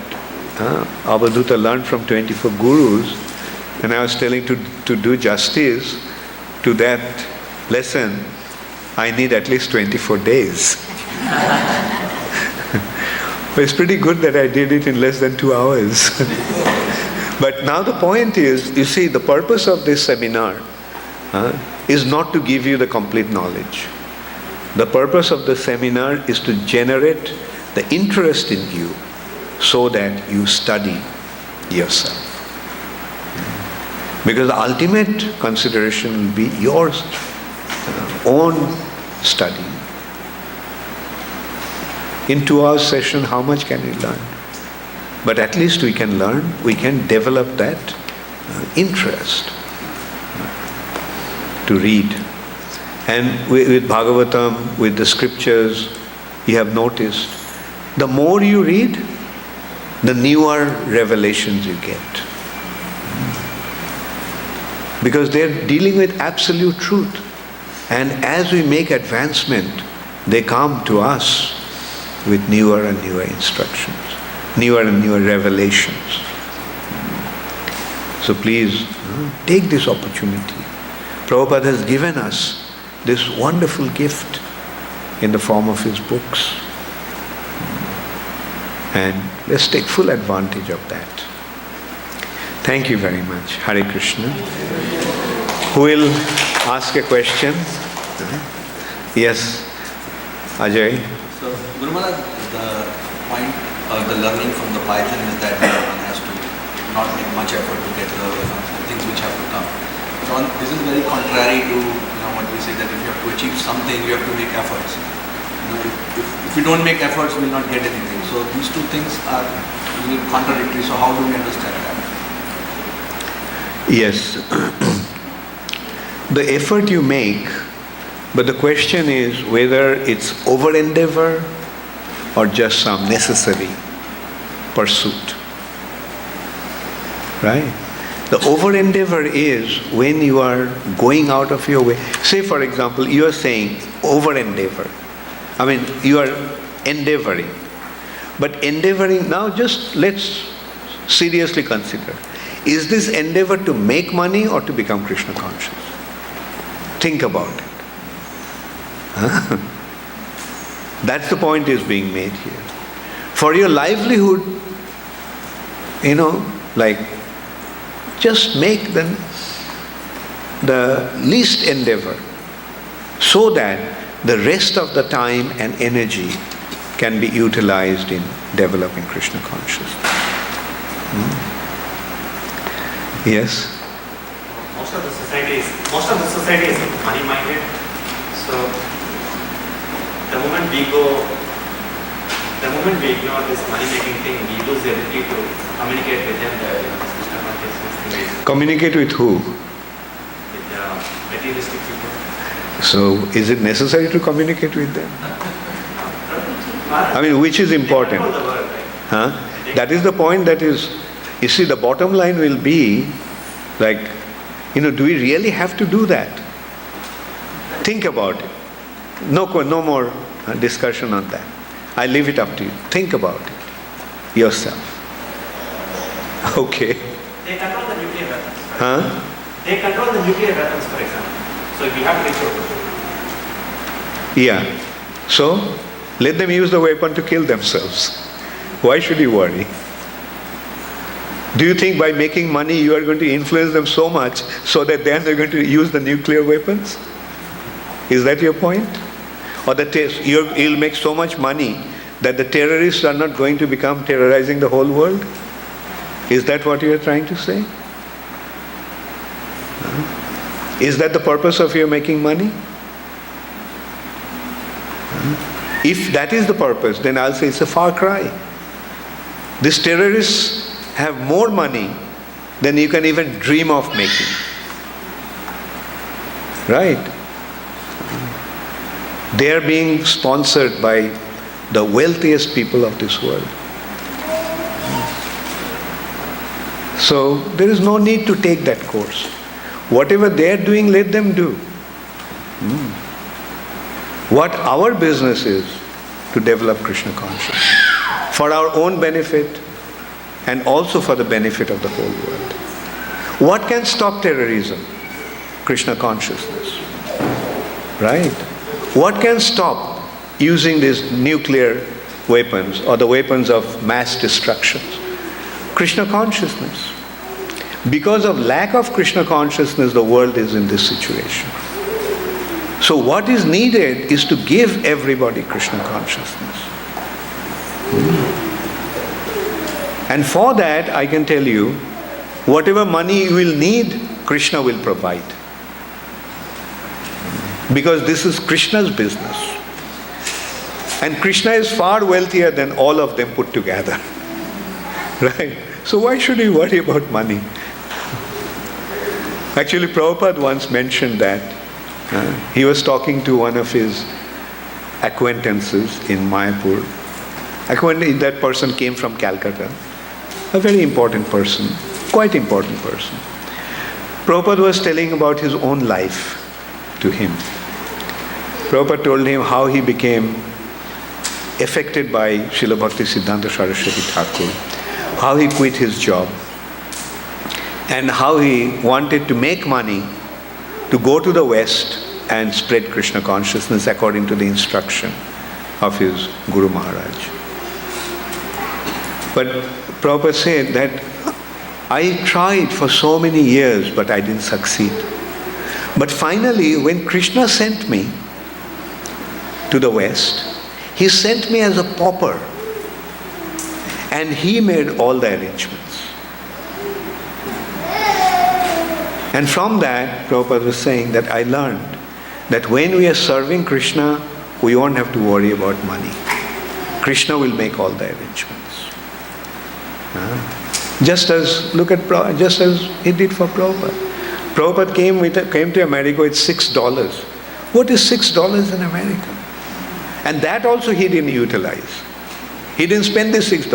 Avadhuta learned from 24 gurus. And I was telling to do justice to that lesson, I need at least 24 days. But it's pretty good that I did it in less than 2 hours. But now the point is, you see, the purpose of this seminar is not to give you the complete knowledge. The purpose of the seminar is to generate the interest in you so that you study yourself. Because the ultimate consideration will be your own study. In 2 hours session, how much can we learn? But at least we can learn, we can develop that interest to read. And with Bhagavatam, with the scriptures, you have noticed, the more you read, the newer revelations you get. Because they're dealing with absolute truth. And as we make advancement, they come to us with newer and newer instructions, newer and newer revelations. So please, take this opportunity. Prabhupada has given us this wonderful gift in the form of his books. And let's take full advantage of that. Thank you very much. Hare Krishna. Who will ask a question? Yes, Ajay. So, Guru Maharaj, the point of the learning from the Python is that one has to not make much effort to get the things which have to come. So this is very contrary to what we say, that if you have to achieve something, you have to make efforts. If you don't make efforts, you will not get anything. So these two things are really contradictory. So how do we understand that? Yes. The effort you make, but the question is whether it's over endeavor or just some necessary pursuit. Right? The over endeavor is when you are going out of your way. Say, for example, you are saying over endeavor. I mean, you are endeavoring. But endeavoring, now just let's seriously consider. Is this endeavor to make money or to become Krishna conscious? Think about it. Huh? That's the point is being made here. For your livelihood, just make the least endeavor so that the rest of the time and energy can be utilized in developing Krishna consciousness. Yes? Most of the society is money-minded. So the moment we ignore this money-making thing, we lose the ability to communicate with them. Krishna consciousness thing. Communicate with who? With materialistic people. So, is it necessary to communicate with them? I mean, which is important? They control the world, right? Huh? That is the point that is, you see, the bottom line will be, do we really have to do that? Think about it. No more discussion on that. I leave it up to you. Think about it yourself. Okay. They control the nuclear weapons. Huh? They control the nuclear weapons, for example. So we have to reach out. Yeah. So, let them use the weapon to kill themselves. Why should you worry? Do you think by making money you are going to influence them so much so that then they're going to use the nuclear weapons? Is that your point? Or that you'll make so much money that the terrorists are not going to become terrorizing the whole world? Is that what you are trying to say? Is that the purpose of your making money? If that is the purpose, then I'll say it's a far cry. These terrorists have more money than you can even dream of making. Right? They are being sponsored by the wealthiest people of this world. So there is no need to take that course. Whatever they are doing, let them do. What our business is to develop Krishna consciousness for our own benefit and also for the benefit of the whole world. What can stop terrorism? Krishna consciousness. Right? What can stop using these nuclear weapons or the weapons of mass destruction? Krishna consciousness. Because of lack of Krishna consciousness, the world is in this situation. So what is needed is to give everybody Krishna consciousness. And for that, I can tell you, whatever money you will need, Krishna will provide. Because this is Krishna's business. And Krishna is far wealthier than all of them put together. Right? So why should we worry about money? Actually, Prabhupada once mentioned that. He was talking to one of his acquaintances in Mayapur. That person came from Calcutta. A very important person, quite important person. Prabhupada was telling about his own life to him. Prabhupada told him how he became affected by Srila Bhakti Siddhanta Saraswati Thakur, how he quit his job, and how he wanted to make money to go to the West and spread Krishna consciousness according to the instruction of his Guru Maharaj. But Prabhupada said that I tried for so many years, but I didn't succeed. But finally, when Krishna sent me to the West, he sent me as a pauper, and he made all the arrangements. And from that, Prabhupada was saying that I learned that when we are serving Krishna, we won't have to worry about money. Krishna will make all the arrangements. Just as he did for Prabhupada. Prabhupada came to America with $6. What is $6 in America? And that also he didn't utilize. He didn't spend the $6.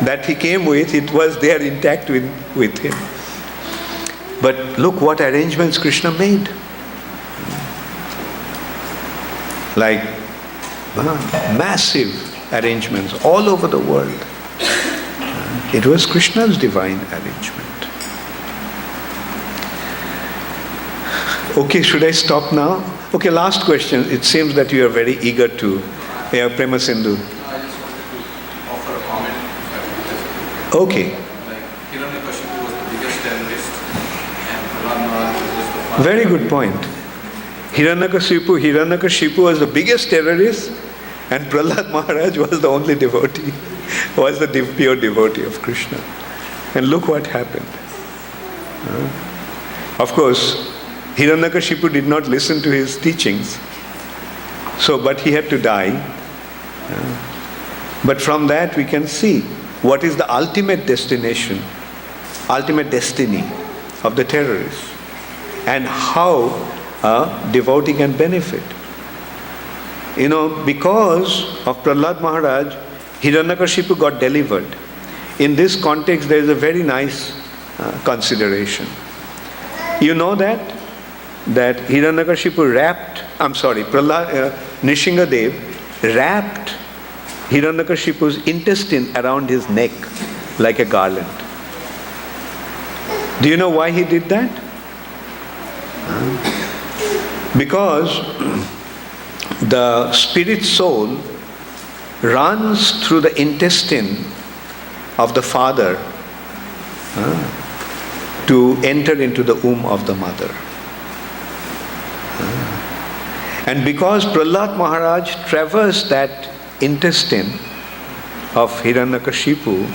That he came with, it was there intact with him. But look what arrangements Krishna made. Like massive arrangements all over the world. It was Krishna's divine arrangement. Okay, should I stop now? Okay, last question. It seems that you are very eager to. Yeah, Prema Sindhu. I just wanted to offer a comment. Okay. Like, Hiranyakashipu was the biggest terrorist, and Prahlad Maharaj was just the first. Very good point. Hiranyakashipu was the biggest terrorist, and Prahlad Maharaj was the only devotee, was the pure devotee of Krishna. And look what happened. Of course, Hiranyakashipu did not listen to his teachings, but he had to die. But from that we can see what is the ultimate destination, ultimate destiny of the terrorists, and how a devotee can benefit. Because of Prahlad Maharaj, Hiranyakashipu got delivered. In this context, there is a very nice consideration. You know that Hiranyakashipu Nishingadev wrapped Hiranyakashipu's intestine around his neck like a garland. Do you know why he did that? Because the spirit soul runs through the intestine of the father to enter into the womb of the mother. And because Prahlad Maharaj traversed that intestine of Hiranyakashipu,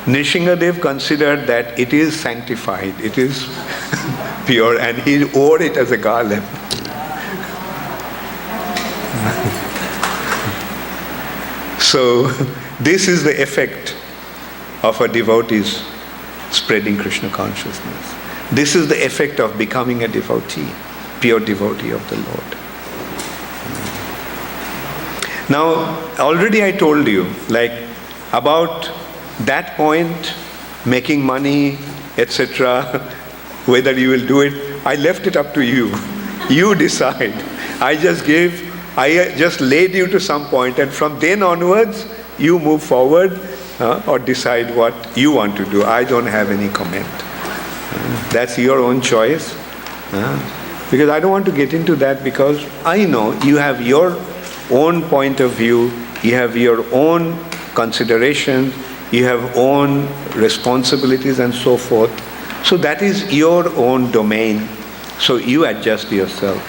Nishingadev considered that it is sanctified, it is pure, and he wore it as a garland. So, this is the effect of a devotee's spreading Krishna consciousness. This is the effect of becoming a devotee, pure devotee of the Lord. Now, already I told you, like, about that point, making money, etc., whether you will do it, I left it up to you. You decide. I just laid you to some point, and from then onwards, you move forward or decide what you want to do. I don't have any comment. That's your own choice. Because I don't want to get into that, because I know you have your own point of view, you have your own considerations, you have own responsibilities and so forth. So that is your own domain. So you adjust yourself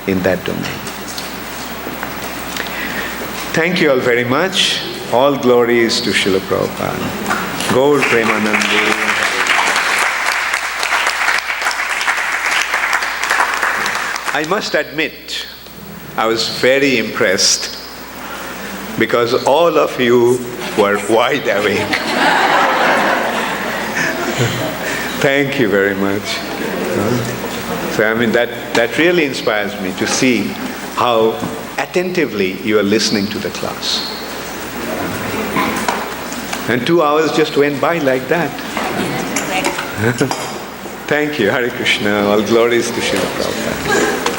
in that domain. Thank you all very much. All glories to Srila Prabhupada. Gaur Premanande. I must admit, I was very impressed because all of you were wide awake. Thank you very much. So I mean, that really inspires me to see how attentively you are listening to the class. And 2 hours just went by like that. Thank you. Hare Krishna. All glories to Srila Prabhupada.